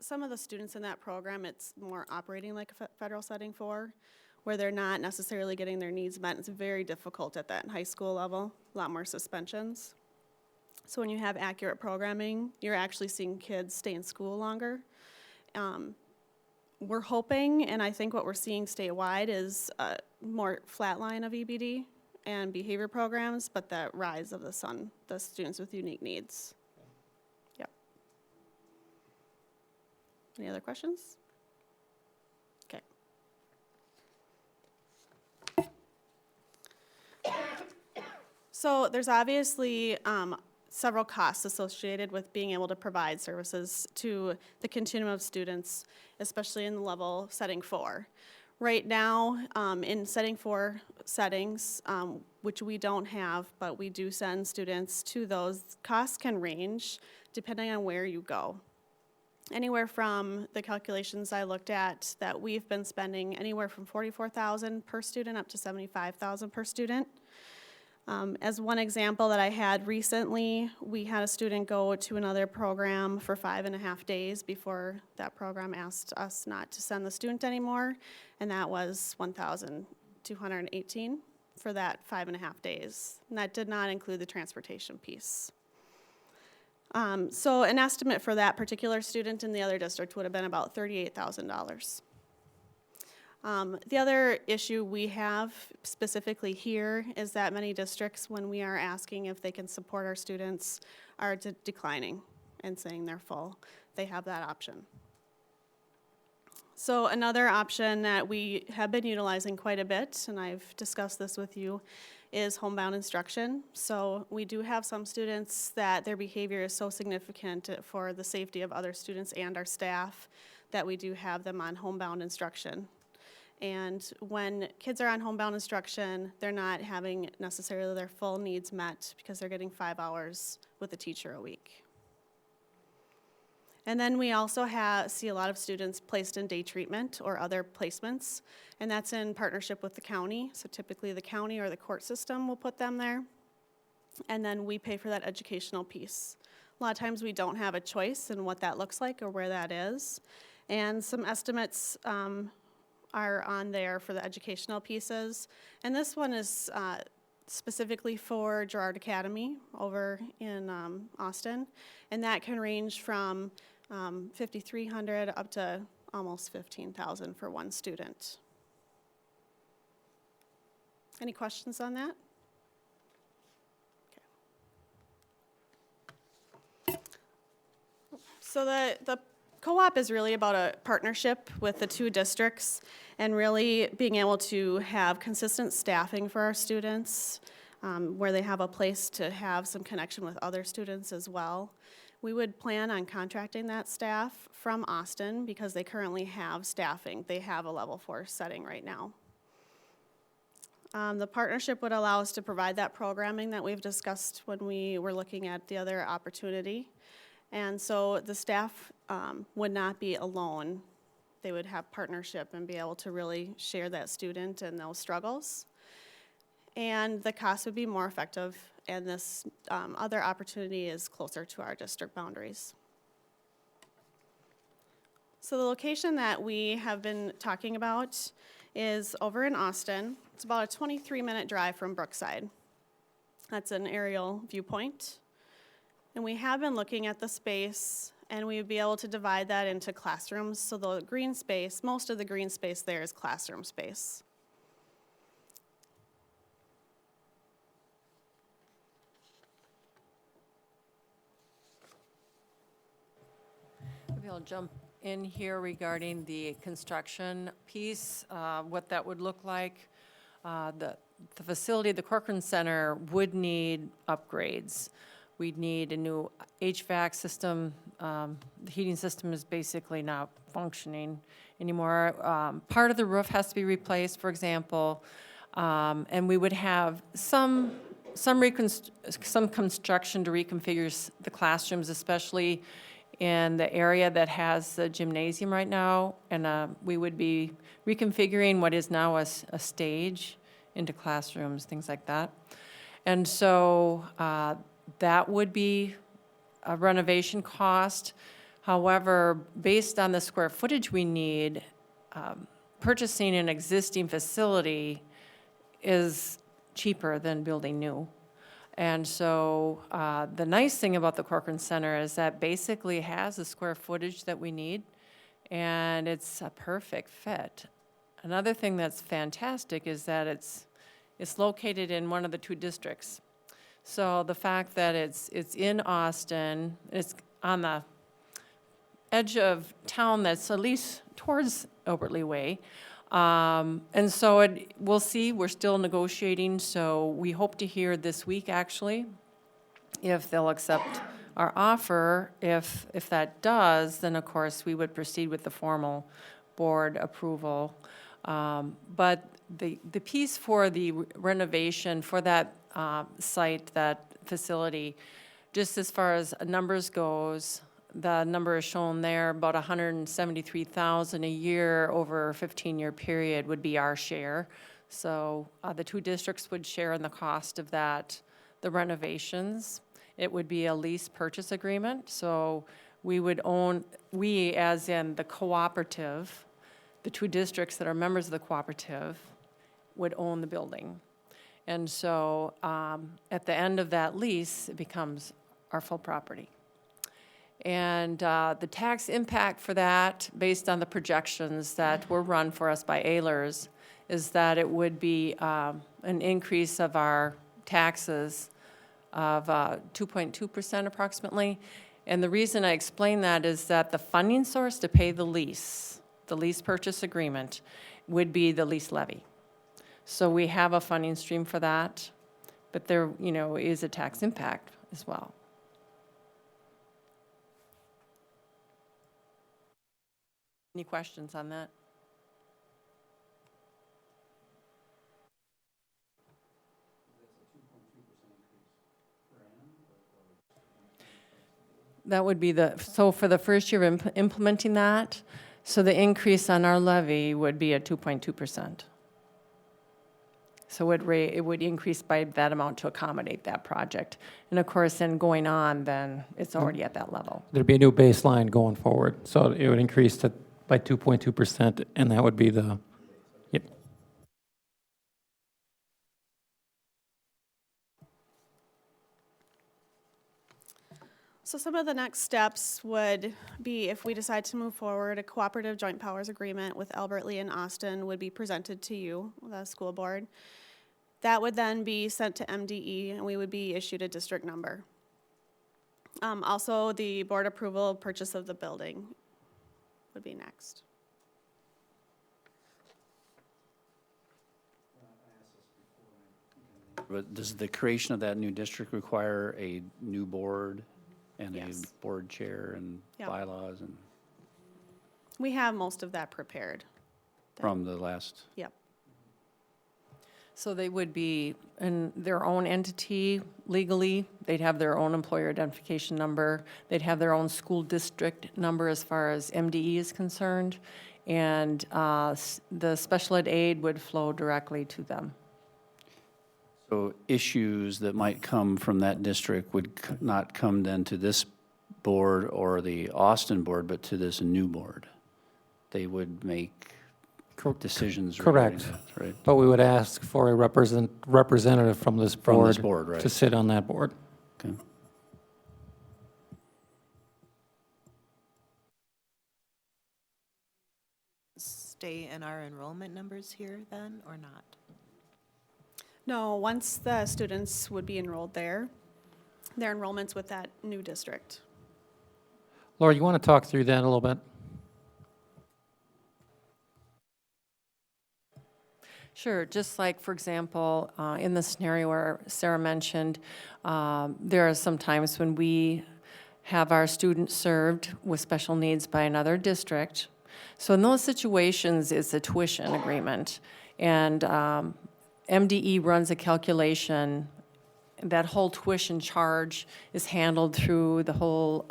some of the students in that program, it's more operating like a federal setting 4, where they're not necessarily getting their needs met. It's very difficult at that high school level, a lot more suspensions. So when you have accurate programming, you're actually seeing kids stay in school longer. We're hoping, and I think what we're seeing statewide is a more flat line of EBD and behavior programs, but the rise of the students with unique needs. Yep. Any other questions? Okay. So there's obviously several costs associated with being able to provide services to the continuum of students, especially in the level setting 4. Right now, in setting 4 settings, which we don't have, but we do send students to those, costs can range depending on where you go. Anywhere from the calculations I looked at that we've been spending anywhere from $44,000 per student up to $75,000 per student. As one example that I had recently, we had a student go to another program for 5.5 days before that program asked us not to send the student anymore, and that was $1,218 for that 5.5 days. And that did not include the transportation piece. So an estimate for that particular student in the other district would have been about $38,000. The other issue we have specifically here is that many districts, when we are asking if they can support our students, are declining and saying they're full. They have that option. So another option that we have been utilizing quite a bit, and I've discussed this with you, is homebound instruction. So we do have some students that their behavior is so significant for the safety of other students and our staff that we do have them on homebound instruction. And when kids are on homebound instruction, they're not having necessarily their full needs met because they're getting 5 hours with a teacher a week. And then we also see a lot of students placed in day treatment or other placements, and that's in partnership with the county. So typically the county or the court system will put them there, and then we pay for that educational piece. A lot of times we don't have a choice in what that looks like or where that is, and some estimates are on there for the educational pieces. And this one is specifically for Girard Academy over in Austin. And that can range from $5,300 up to almost $15,000 for one student. Any questions on that? Okay. So the co-op is really about a partnership with the two districts and really being able to have consistent staffing for our students, where they have a place to have some connection with other students as well. We would plan on contracting that staff from Austin because they currently have staffing. They have a level 4 setting right now. The partnership would allow us to provide that programming that we've discussed when we were looking at the other opportunity. And so the staff would not be alone. They would have partnership and be able to really share that student and those struggles. And the cost would be more effective, and this other opportunity is closer to our district boundaries. So the location that we have been talking about is over in Austin. It's about a 23-minute drive from Brookside. That's an aerial viewpoint. And we have been looking at the space, and we would be able to divide that into classrooms. So the green space, most of the green space there is classroom space. Maybe I'll jump in here regarding the construction piece, what that would look like. The facility, the Corcoran Center, would need upgrades. We'd need a new HVAC system. The heating system is basically not functioning anymore. Part of the roof has to be replaced, for example, and we would have some construction to reconfigure the classrooms, especially in the area that has the gymnasium right now, and we would be reconfiguring what is now a stage into classrooms, things like that. And so that would be a renovation cost. However, based on the square footage we need, purchasing an existing facility is cheaper than building new. And so the nice thing about the Corcoran Center is that basically has the square footage that we need, and it's a perfect fit. Another thing that's fantastic is that it's located in one of the two districts. So the fact that it's in Austin, it's on the edge of town that's at least towards Obertly Way. And so we'll see, we're still negotiating, so we hope to hear this week, actually, if they'll accept our offer. If that does, then of course, we would proceed with the formal board approval. But the piece for the renovation for that site, that facility, just as far as numbers goes, the number is shown there, about $173,000 a year over a 15-year period would be our share. So the two districts would share in the cost of that, the renovations. It would be a lease purchase agreement. So we would own, we as in the cooperative, the two districts that are members of the cooperative would own the building. And so at the end of that lease, it becomes our full property. And the tax impact for that, based on the projections that were run for us by Ehlers, is that it would be an increase of our taxes of 2.2% approximately. And the reason I explain that is that the funding source to pay the lease purchase agreement, would be the lease levy. So we have a funding stream for that, but there, is a tax impact as well. Any questions on that? That would be so for the first year of implementing that, so the increase on our levy would be at 2.2%. So it would increase by that amount to accommodate that project. And of course, then going on, then it's already at that level. There'd be a new baseline going forward, so it would increase by 2.2%, and that would be yep. So some of the next steps would be, if we decide to move forward, a cooperative joint powers agreement with Albert Lea and Austin would be presented to you, the school board. That would then be sent to MDE, and we would be issued a district number. Also, the board approval purchase of the building would be next. But does the creation of that new district require a new board and Yes. a board chair and Yeah. bylaws and We have most of that prepared. from the last? Yep. So they would be in their own entity legally. They'd have their own employer identification number. They'd have their own school district number as far as MDE is concerned. And the special ed aid would flow directly to them. So issues that might come from that district would not come then to this board or the Austin board, but to this new board. They would make decisions regarding Correct. that, right? But we would ask for a representative from this board. From this board, right. To sit on that board. Okay. Stay in our enrollment numbers here then, or not? No, once the students would be enrolled there, their enrollments with that new district. Laura, you want to talk through that a little bit? Sure, just like, for example, in the scenario where Sarah mentioned, there are some times when we have our students served with special needs by another district. So in those situations, it's a tuition agreement. And MDE runs a calculation. That whole tuition charge is handled through the whole,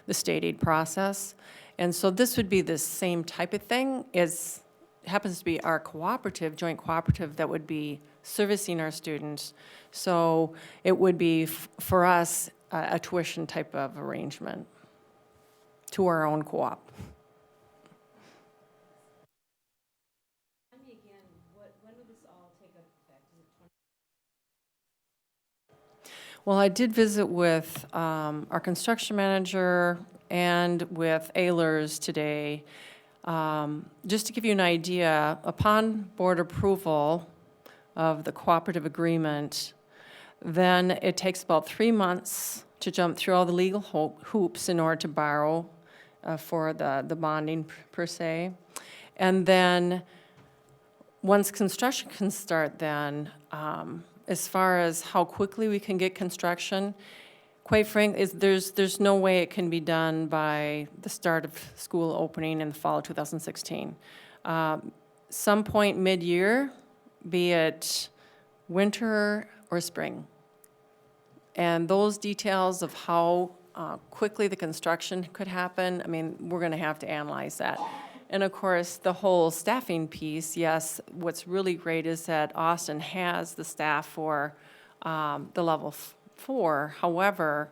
the state aid process. And so this would be the same type of thing. It happens to be our cooperative, joint cooperative, that would be servicing our students. So it would be, for us, a tuition type of arrangement. to our own co-op. Well, I did visit with our construction manager and with Ehlers today. Just to give you an idea, upon board approval of the cooperative agreement, then it takes about 3 months to jump through all the legal hoops in order to borrow for the bonding per se. And then, once construction can start then, as far as how quickly we can get construction, quite frankly, there's no way it can be done by the start of school opening in the fall of 2016. Some point mid-year, be it winter or spring. And those details of how quickly the construction could happen, I mean, we're going to have to analyze that. And of course, the whole staffing piece, yes, what's really great is that Austin has the staff for the level 4. However,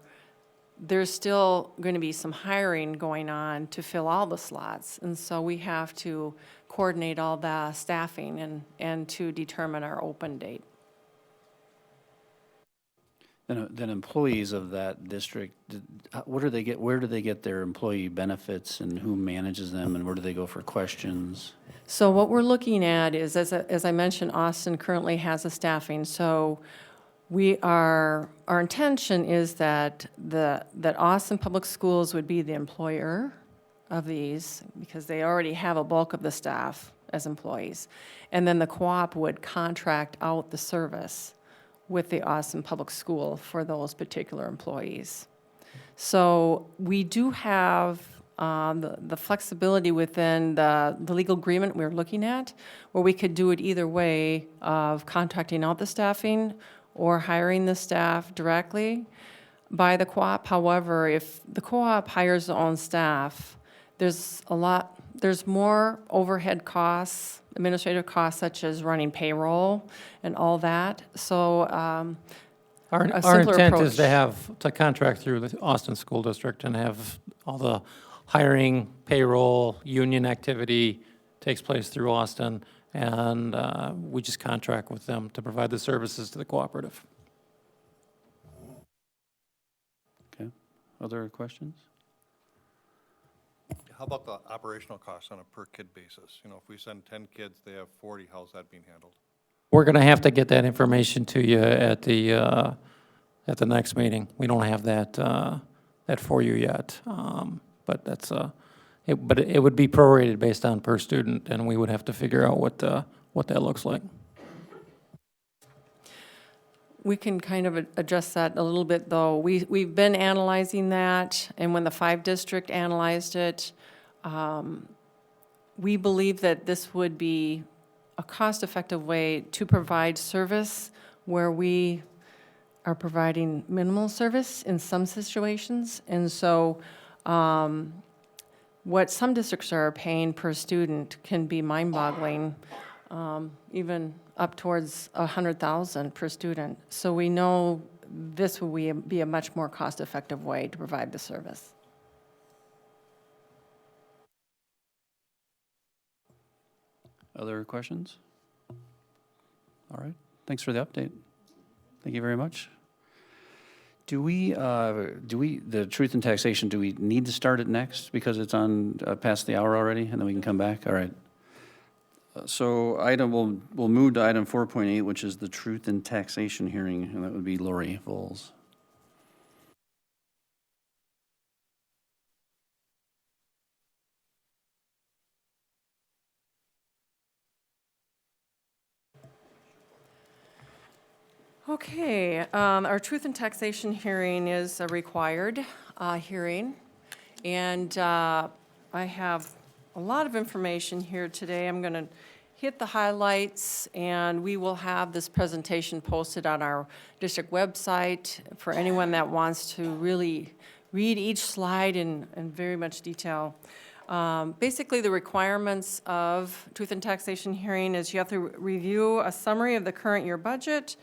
there's still going to be some hiring going on to fill all the slots. And so we have to coordinate all the staffing and to determine our open date. Then employees of that district, where do they get their employee benefits, and who manages them, and where do they go for questions? So what we're looking at is, as I mentioned, Austin currently has a staffing. So our intention is that that Austin Public Schools would be the employer of these, because they already have a bulk of the staff as employees. And then the co-op would contract out the service with the Austin Public School for those particular employees. So we do have the flexibility within the legal agreement we're looking at, where we could do it either way of contracting out the staffing or hiring the staff directly by the co-op. However, if the co-op hires their own staff, there's more overhead costs, administrative costs such as running payroll and all that. So Our simpler intent is approach. to contract through the Austin School District and have all the hiring, payroll, union activity takes place through Austin, and we just contract with them to provide the services to the cooperative. Okay. Other questions? How about the operational costs on a per-kid basis? You know, if we send 10 kids, they have 40, how's that being handled? We're going to have to get that information to you at the next meeting. We don't have that for you yet, but that's but it would be prorated based on per student, and we would have to figure out what that looks like. We can kind of address that a little bit, though. We've been analyzing that, and when the 5 district analyzed it, we believe that this would be a cost-effective way to provide service where we are providing minimal service in some situations. And so what some districts are paying per student can be mind-boggling, even up towards $100,000 per student. So we know this will be a much more cost-effective way to provide the service. Other questions? All right. Thanks for the update. Thank you very much. Do we, the truth in taxation, do we need to start it next because it's on past the hour already, and then we can come back? All right. So we'll move to item 4.8, which is the truth in taxation hearing, and that would be Lori Voles. Okay, our truth in taxation hearing is a required hearing, and I have a lot of information here today. I'm going to hit the highlights, and we will have this presentation posted on our district website for anyone that wants to really read each slide in very much detail. Basically, the requirements of truth in taxation hearing is you have to review a summary of the current year budget,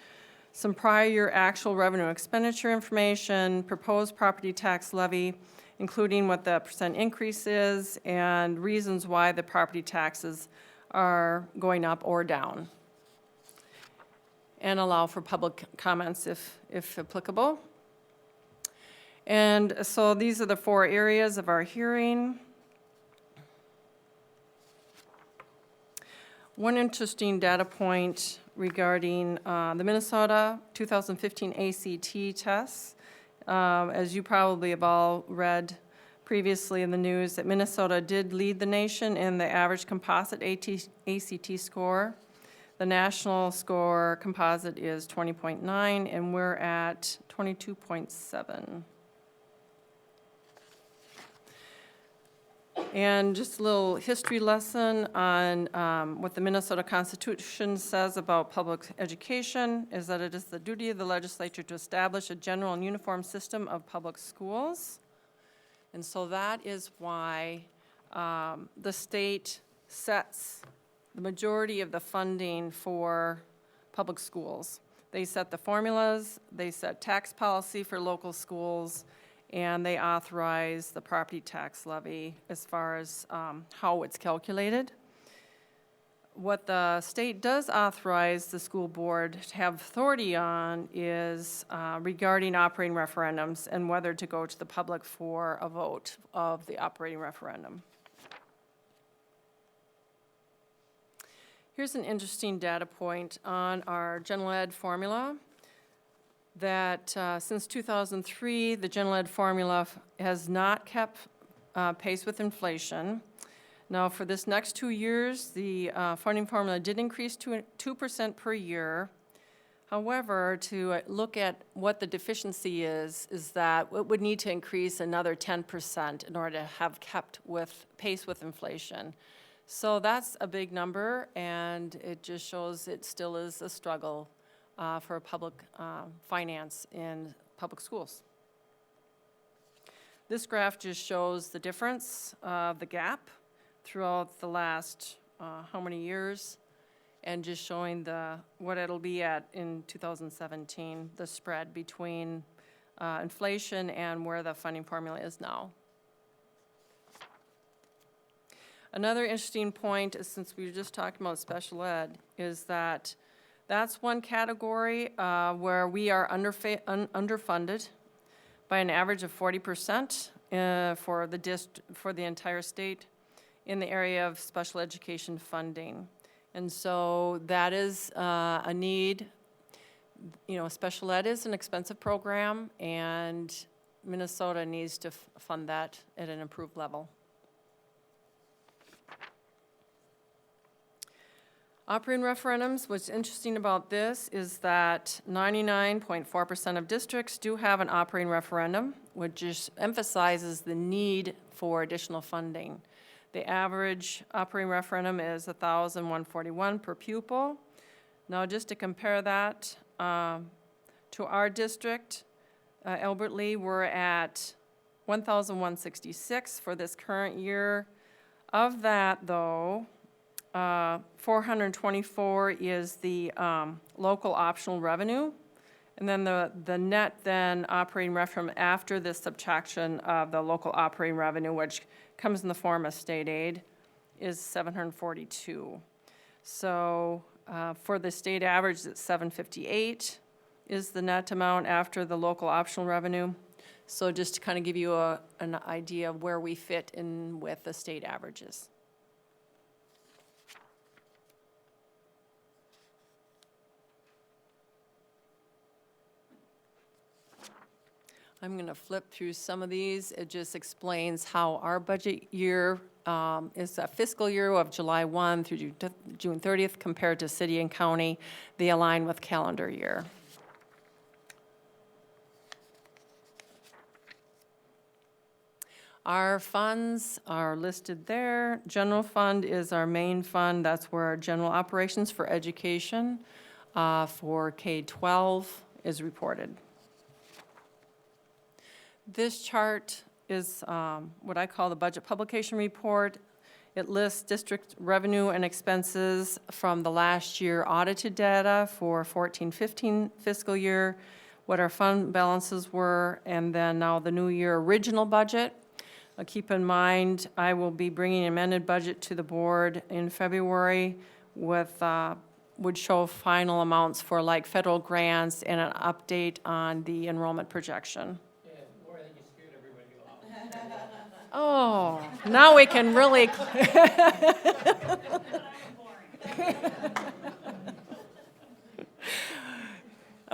some prior year actual revenue expenditure information, proposed property tax levy, including what the percent increase is and reasons why the property taxes are going up or down. And allow for public comments if applicable. And so these are the 4 areas of our hearing. One interesting data point regarding the Minnesota 2015 ACT tests. As you probably have all read previously in the news, that Minnesota did lead the nation in the average composite ACT score. The national score composite is 20.9, and we're at 22.7. And just a little history lesson on what the Minnesota Constitution says about public education is that it is the duty of the legislature to establish a general and uniform system of public schools. And so that is why the state sets the majority of the funding for public schools. They set the formulas, they set tax policy for local schools, and they authorize the property tax levy as far as how it's calculated. What the state does authorize the school board to have authority on is regarding operating referendums and whether to go to the public for a vote of the operating referendum. Here's an interesting data point on our general ed formula that since 2003, the general ed formula has not kept pace with inflation. Now, for this next 2 years, the funding formula did increase to 2% per year. However, to look at what the deficiency is that it would need to increase another 10% in order to have kept with pace with inflation. So that's a big number, and it just shows it still is a struggle for public finance in public schools. This graph just shows the difference of the gap throughout the last how many years, and just showing what it'll be at in 2017, the spread between inflation and where the funding formula is now. Another interesting point is, since we were just talking about special ed, is that that's one category where we are underfunded by an average of 40% for the entire state in the area of special education funding. And so that is a need. You know, special ed is an expensive program, and Minnesota needs to fund that at an improved level. Operating referendums, what's interesting about this is that 99.4% of districts do have an operating referendum, which just emphasizes the need for additional funding. The average operating referendum is $1,141 per pupil. Now, just to compare that to our district, Albert Lea, we're at $1,166 for this current year. Of that, though, 424 is the local optional revenue, and then the net then operating referendum after this subtraction of the local operating revenue, which comes in the form of state aid, is 742. So for the state average, it's 758 is the net amount after the local optional revenue. So just to kind of give you an idea of where we fit in with the state averages. I'm going to flip through some of these. It just explains how our budget year is a fiscal year of July 1 through June 30th compared to city and county. They align with calendar year. Our funds are listed there. General fund is our main fund. That's where our general operations for education for K-12 is reported. This chart is what I call the budget publication report. It lists district revenue and expenses from the last year audited data for 14-15 fiscal year, what our fund balances were, and then now the new year original budget. Keep in mind, I will be bringing an amended budget to the board in February with, would show final amounts for like federal grants and an update on the enrollment projection. Oh, now we can really.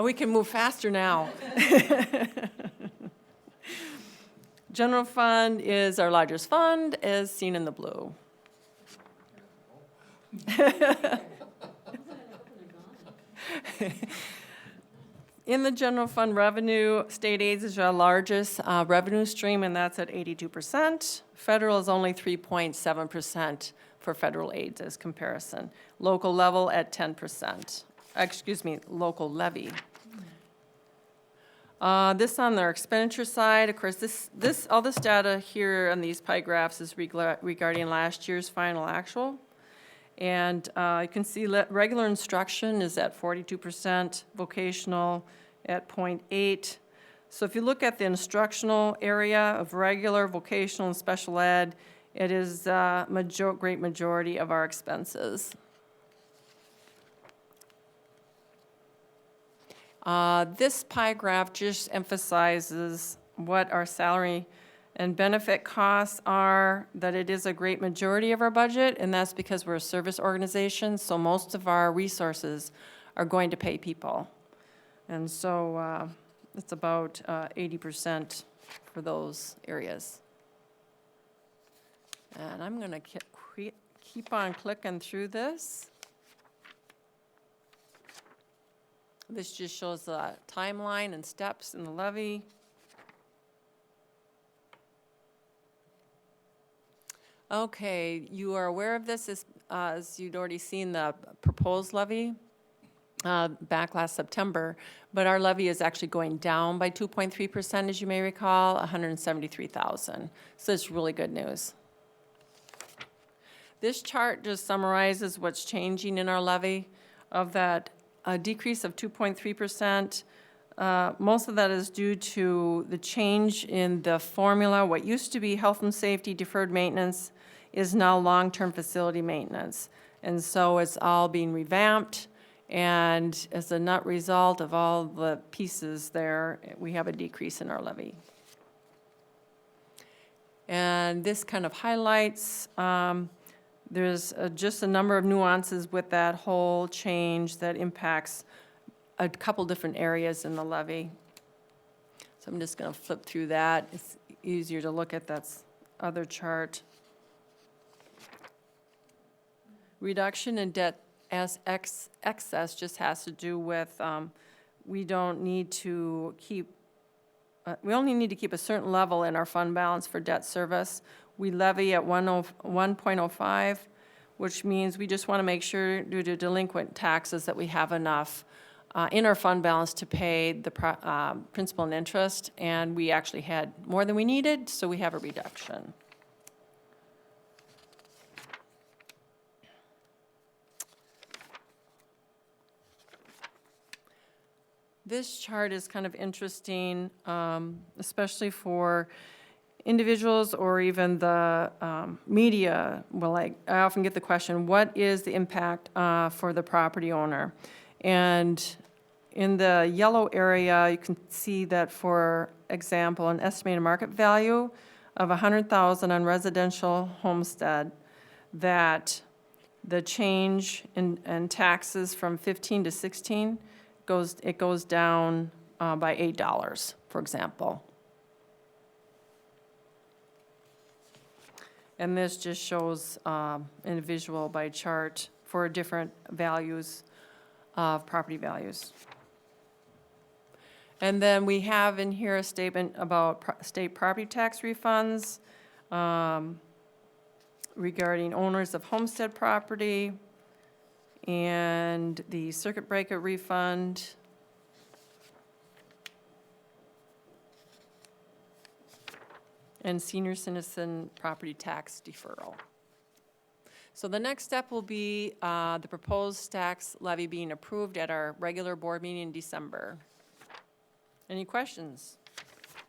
We can move faster now. General fund is our largest fund, as seen in the blue. In the general fund revenue, state aids is our largest revenue stream, and that's at 82%. Federal is only 3.7% for federal aids as comparison. Local level at 10%. Excuse me, local levy. This on their expenditure side, of course, all this data here on these pie graphs is regarding last year's final actual. And you can see regular instruction is at 42%, vocational at 0.8. So if you look at the instructional area of regular, vocational, and special ed, it is great majority of our expenses. This pie graph just emphasizes what our salary and benefit costs are, that it is a great majority of our budget, and that's because we're a service organization, so most of our resources are going to pay people. And so it's about 80% for those areas. And I'm going to keep on clicking through this. This just shows the timeline and steps in the levy. Okay, you are aware of this as you'd already seen the proposed levy back last September, but our levy is actually going down by 2.3%, as you may recall, 173,000. So it's really good news. This chart just summarizes what's changing in our levy. Of that decrease of 2.3%, most of that is due to the change in the formula. What used to be health and safety deferred maintenance is now long-term facility maintenance. And so it's all being revamped, and as a net result of all the pieces there, we have a decrease in our levy. And this kind of highlights, there's just a number of nuances with that whole change that impacts a couple different areas in the levy. So I'm just going to flip through that. It's easier to look at that other chart. Reduction in debt as excess just has to do with we don't need to keep, we only need to keep a certain level in our fund balance for debt service. We levy at 1.05, which means we just want to make sure, due to delinquent taxes, that we have enough in our fund balance to pay the principal and interest, and we actually had more than we needed, so we have a reduction. This chart is kind of interesting, especially for individuals or even the media. Well, I often get the question, what is the impact for the property owner? And in the yellow area, you can see that, for example, an estimated market value of $100,000 on residential homestead, that the change in taxes from 15 to 16 goes down by $8, for example. And this just shows in a visual by chart for different values of property values. And then we have in here a statement about state property tax refunds regarding owners of homestead property and the circuit breaker refund. And senior citizen property tax deferral. So the next step will be the proposed tax levy being approved at our regular board meeting in December. Any questions?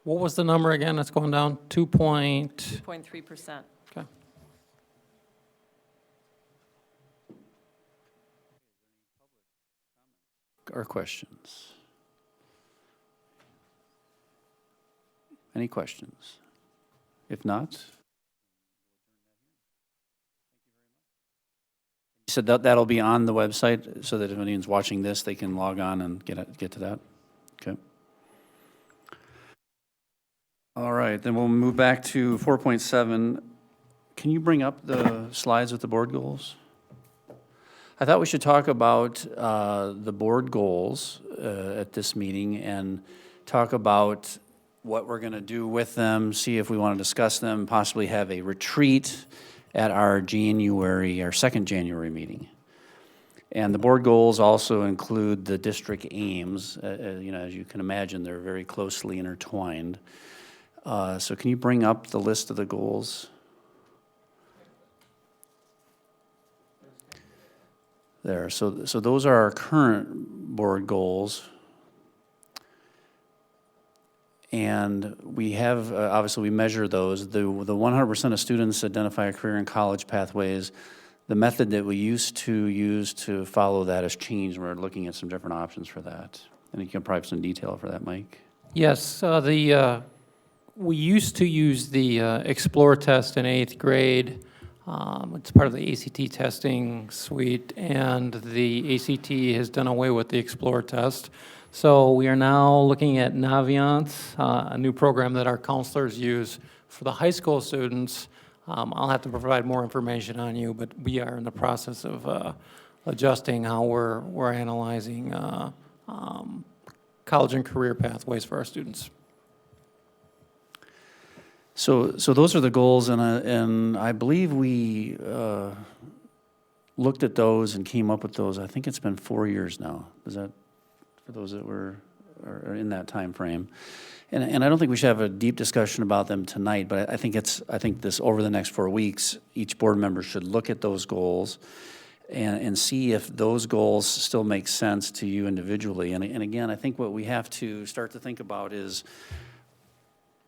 What was the number again? That's going down 2.3%. Okay. Or questions? Any questions? If not? You said that'll be on the website, so that if anyone's watching this, they can log on and get to that? Okay. All right, then we'll move back to 4.7. Can you bring up the slides with the board goals? I thought we should talk about the board goals at this meeting and talk about what we're going to do with them, see if we want to discuss them, possibly have a retreat at our second January meeting. And the board goals also include the district aims. As you can imagine, they're very closely intertwined. So can you bring up the list of the goals? There, so those are our current board goals. And we have, obviously we measure those. The 100% of students identify a career in college pathways. The method that we used to use to follow that has changed. We're looking at some different options for that. And you can probably have some detail for that, Mike. Yes, we used to use the Explore test in 8th grade. It's part of the ACT testing suite, and the ACT has done away with the Explore test. So we are now looking at Naviance, a new program that our counselors use for the high school students. I'll have to provide more information on you, but we are in the process of adjusting how we're analyzing college and career pathways for our students. So those are the goals, and I believe we looked at those and came up with those. I think it's been 4 years now. Is that for those that are in that time frame? And I don't think we should have a deep discussion about them tonight, but I think this over the next 4 weeks, each board member should look at those goals and see if those goals still make sense to you individually. And again, I think what we have to start to think about is,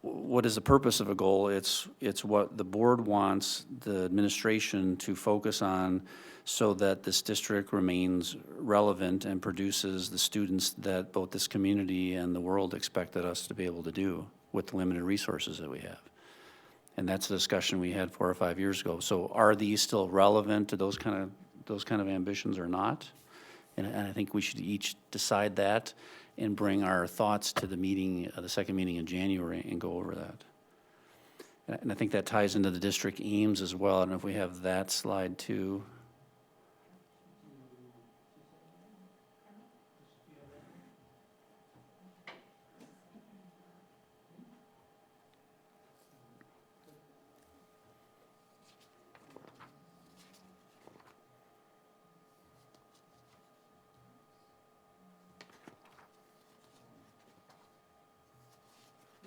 what is the purpose of a goal? It's what the board wants the administration to focus on so that this district remains relevant and produces the students that both this community and the world expected us to be able to do with the limited resources that we have. And that's the discussion we had 4 or 5 years ago. So are these still relevant to those kind of ambitions or not? And I think we should each decide that and bring our thoughts to the meeting, the second meeting in January, and go over that. And I think that ties into the district aims as well. I don't know if we have that slide too.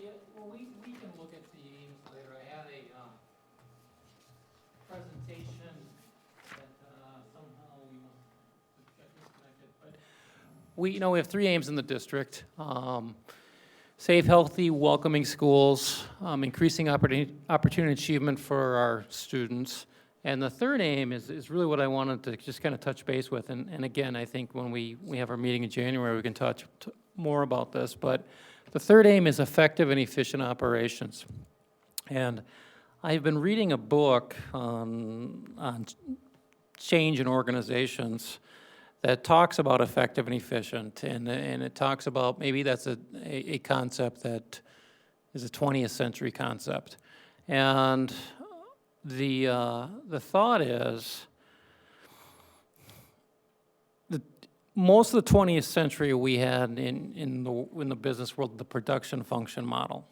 Yeah, well, we can look at the aims later. I had a presentation that somehow we must have disconnected. But we have 3 aims in the district. Safe, healthy, welcoming schools, increasing opportunity achievement for our students. And the third aim is really what I wanted to just kind of touch base with. And again, I think when we have our meeting in January, we can touch more about this. But the third aim is effective and efficient operations. And I've been reading a book on change in organizations that talks about effective and efficient, and it talks about maybe that's a concept that is a 20th century concept. And the thought is that most of the 20th century we had in the business world the production function model.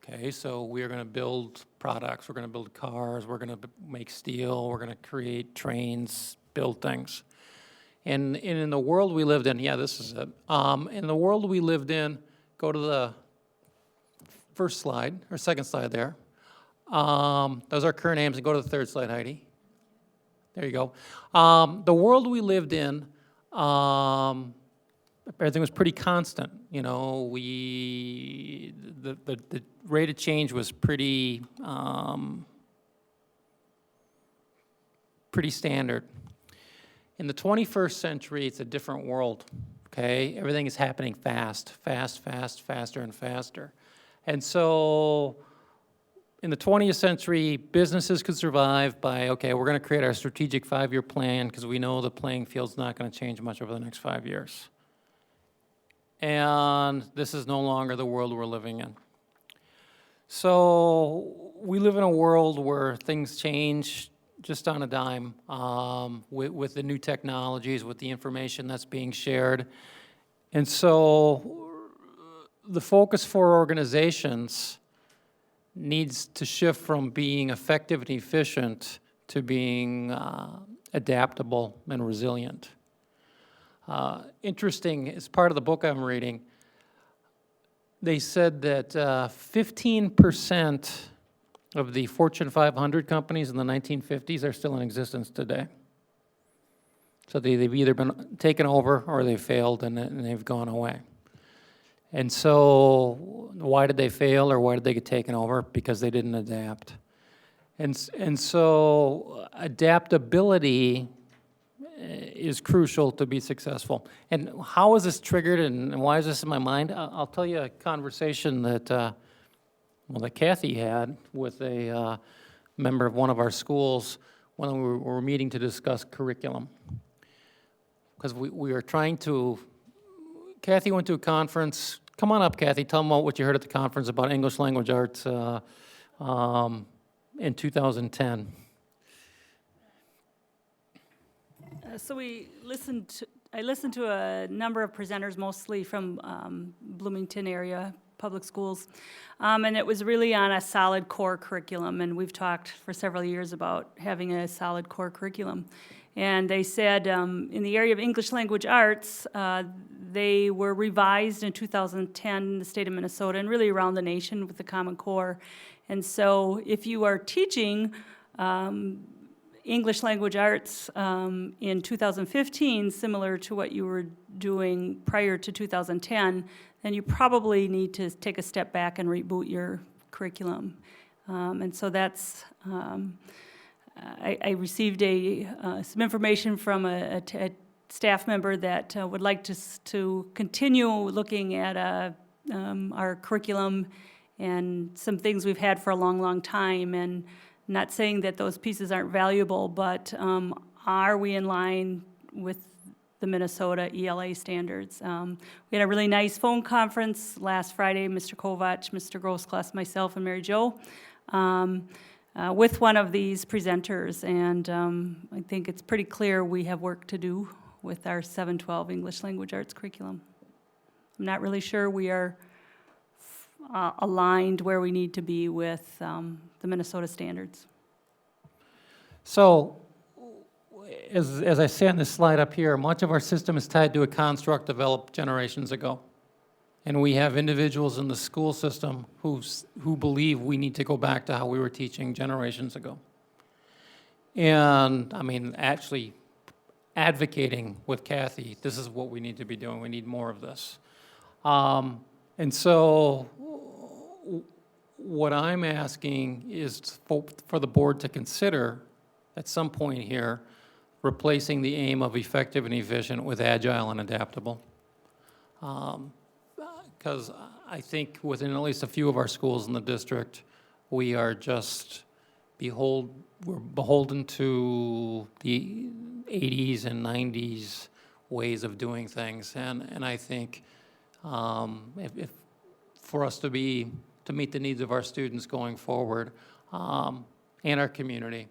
Okay, so we're going to build products, we're going to build cars, we're going to make steel, we're going to create trains, build things. And in the world we lived in, yeah, this is it. In the world we lived in, go to the first slide, or second slide there. Those are current aims, and go to the third slide, Heidi. There you go. The world we lived in, everything was pretty constant. You know, the rate of change was pretty standard. In the 21st century, it's a different world, okay? Everything is happening faster and faster. And so in the 20th century, businesses could survive by, okay, we're going to create our strategic 5-year plan because we know the playing field's not going to change much over the next 5 years. And this is no longer the world we're living in. So we live in a world where things change just on a dime, with the new technologies, with the information that's being shared. And so the focus for organizations needs to shift from being effective and efficient to being adaptable and resilient. Interesting, as part of the book I'm reading, they said that 15% of the Fortune 500 companies in the 1950s are still in existence today. So they've either been taken over or they've failed and they've gone away. And so why did they fail or why did they get taken over? Because they didn't adapt. And so adaptability is crucial to be successful. And how is this triggered and why is this in my mind? I'll tell you a conversation that, that Kathy had with a member of one of our schools when we were meeting to discuss curriculum. Because we are trying to, Kathy went to a conference. Come on up, Kathy, tell them what you heard at the conference about English language arts in 2010. So I listened to a number of presenters, mostly from Bloomington area public schools, and it was really on a solid core curriculum, and we've talked for several years about having a solid core curriculum. And they said in the area of English language arts, they were revised in 2010 in the state of Minnesota and really around the nation with the Common Core. And so if you are teaching English language arts in 2015, similar to what you were doing prior to 2010, then you probably need to take a step back and reboot your curriculum. And so that's, I received some information from a staff member that would like to continue looking at our curriculum and some things we've had for a long, long time. And not saying that those pieces aren't valuable, but are we in line with the Minnesota ELA standards? We had a really nice phone conference last Friday, Mr. Kovac, Mr. Grossklass, myself, and Mary Jo, with one of these presenters. And I think it's pretty clear we have work to do with our 712 English language arts curriculum. I'm not really sure we are aligned where we need to be with the Minnesota standards. So, as I say on this slide up here, much of our system is tied to a construct developed generations ago. And we have individuals in the school system who believe we need to go back to how we were teaching generations ago. And, I mean, actually advocating with Kathy, this is what we need to be doing. We need more of this. And so what I'm asking is for the board to consider at some point here replacing the aim of effective and efficient with agile and adaptable. Because I think within at least a few of our schools in the district, we are just we're beholden to the 80s and 90s ways of doing things. And I think if for us to meet the needs of our students going forward and our community,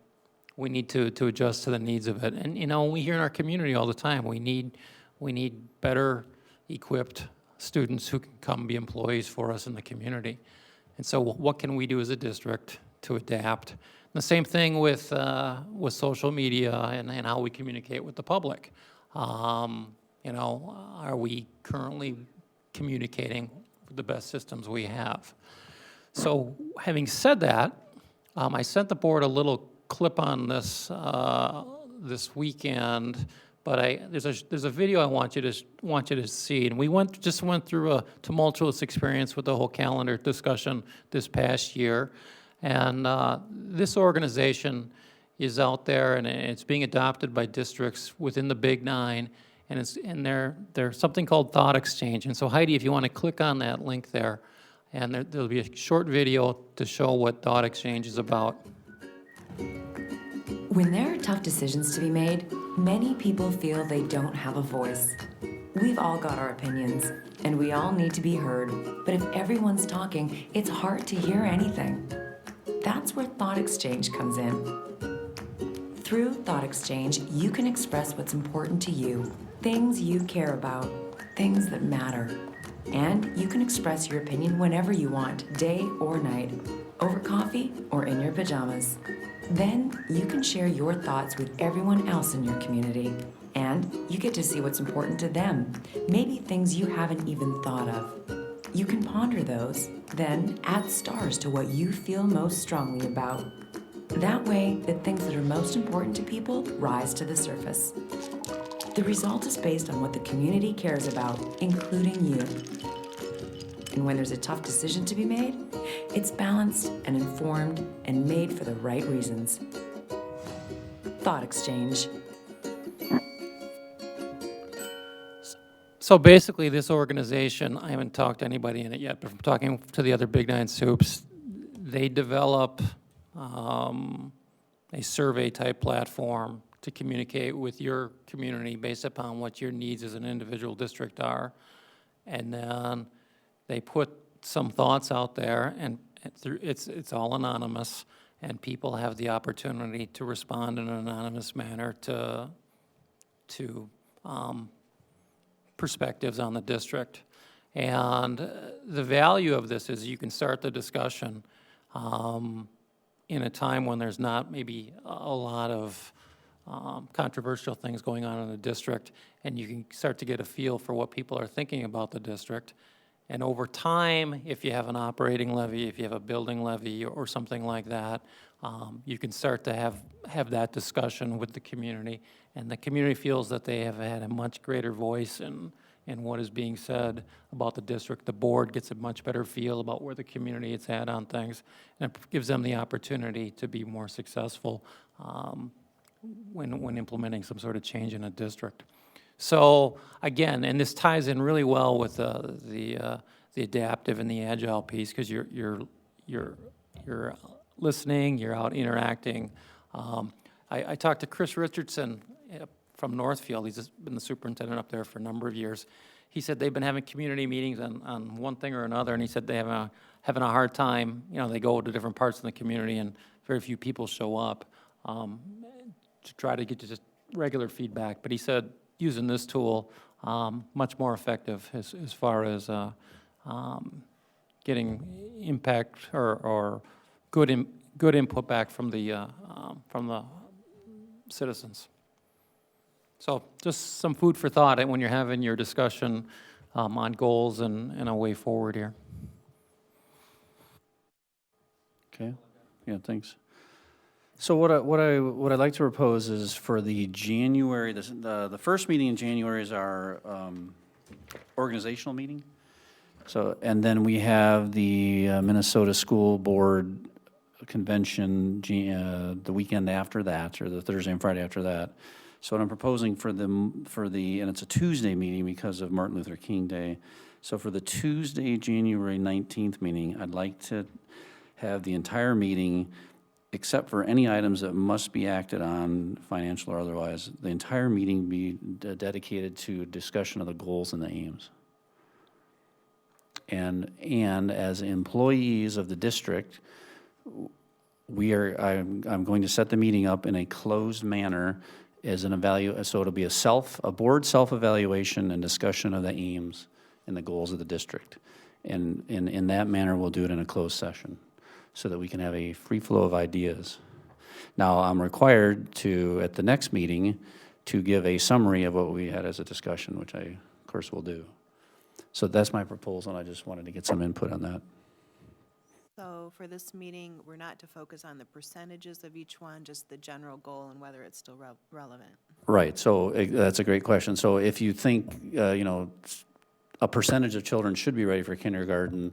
we need to adjust to the needs of it. And you know, we hear in our community all the time, we need better equipped students who can come be employees for us in the community. And so what can we do as a district to adapt? And the same thing with social media and how we communicate with the public. You know, are we currently communicating with the best systems we have? So having said that, I sent the board a little clip on this this weekend But there's a video I want you to see, and we just went through a tumultuous experience with the whole calendar discussion this past year, and this organization is out there, and it's being adopted by districts within the Big Nine, and they're something called Thought Exchange. And so Heidi, if you want to click on that link there, and there'll be a short video to show what Thought Exchange is about. When there are tough decisions to be made, many people feel they don't have a voice. We've all got our opinions, and we all need to be heard. But if everyone's talking, it's hard to hear anything. That's where Thought Exchange comes in. Through Thought Exchange, you can express what's important to you, things you care about, things that matter. And you can express your opinion whenever you want, day or night, over coffee or in your pajamas. Then you can share your thoughts with everyone else in your community, and you get to see what's important to them, maybe things you haven't even thought of. You can ponder those, then add stars to what you feel most strongly about. That way, the things that are most important to people rise to the surface. The result is based on what the community cares about, including you. And when there's a tough decision to be made, it's balanced and informed and made for the right reasons. Thought Exchange. So basically, this organization, I haven't talked to anybody in it yet, but from talking to the other Big Nine Soups, they develop a survey-type platform to communicate with your community based upon what your needs as an individual district are. And then they put some thoughts out there, and it's all anonymous, and people have the opportunity to respond in an anonymous manner to perspectives on the district. And the value of this is you can start the discussion in a time when there's not maybe a lot of controversial things going on in the district, and you can start to get a feel for what people are thinking about the district. And over time, if you have an operating levy, if you have a building levy or something like that, you can start to have that discussion with the community. And the community feels that they have had a much greater voice in what is being said about the district. The board gets a much better feel about where the community is at on things, and it gives them the opportunity to be more successful when implementing some sort of change in a district. So again, and this ties in really well with the adaptive and the agile piece, because you're listening, you're out interacting. I talked to Chris Richardson from Northfield. He's been the superintendent up there for a number of years. He said they've been having community meetings on one thing or another, and he said they have having a hard time. You know, they go to different parts of the community, and very few people show up to try to get just regular feedback. But he said using this tool, much more effective as far as getting impact or good input back from the citizens. So just some food for thought when you're having your discussion on goals and a way forward here. Okay, yeah, thanks. So what I'd like to propose is for the January, the first meeting in January is our organizational meeting. So, and then we have the Minnesota School Board Convention the weekend after that, or the Thursday and Friday after that. So what I'm proposing and it's a Tuesday meeting because of Martin Luther King Day. So for the Tuesday, January 19th meeting, I'd like to have the entire meeting, except for any items that must be acted on, financial or otherwise, the entire meeting be dedicated to discussion of the goals and the aims. And as employees of the district, I'm going to set the meeting up in a closed manner as so it'll be a board self-evaluation and discussion of the aims and the goals of the district. And in that manner, we'll do it in a closed session so that we can have a free flow of ideas. Now, I'm required to, at the next meeting, to give a summary of what we had as a discussion, which I, of course, will do. So that's my proposal, and I just wanted to get some input on that. So for this meeting, we're not to focus on the percentages of each one, just the general goal and whether it's still relevant. Right, so that's a great question. So if you think, you know, a percentage of children should be ready for kindergarten,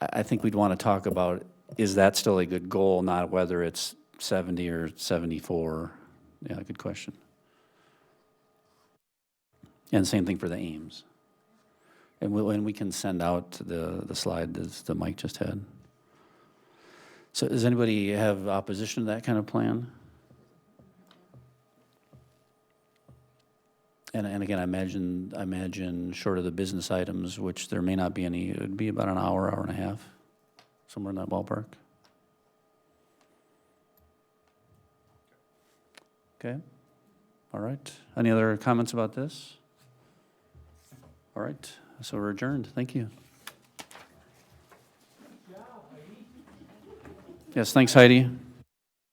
I think we'd want to talk about, is that still a good goal, not whether it's 70 or 74? Yeah, good question. And same thing for the aims. And we can send out the slide that Mike just had. So does anybody have opposition to that kind of plan? And again, I imagine short of the business items, which there may not be any, it would be about an hour, hour and a half, somewhere in that ballpark. Okay, all right. Any other comments about this? All right, so we're adjourned. Thank you. Yes, thanks, Heidi.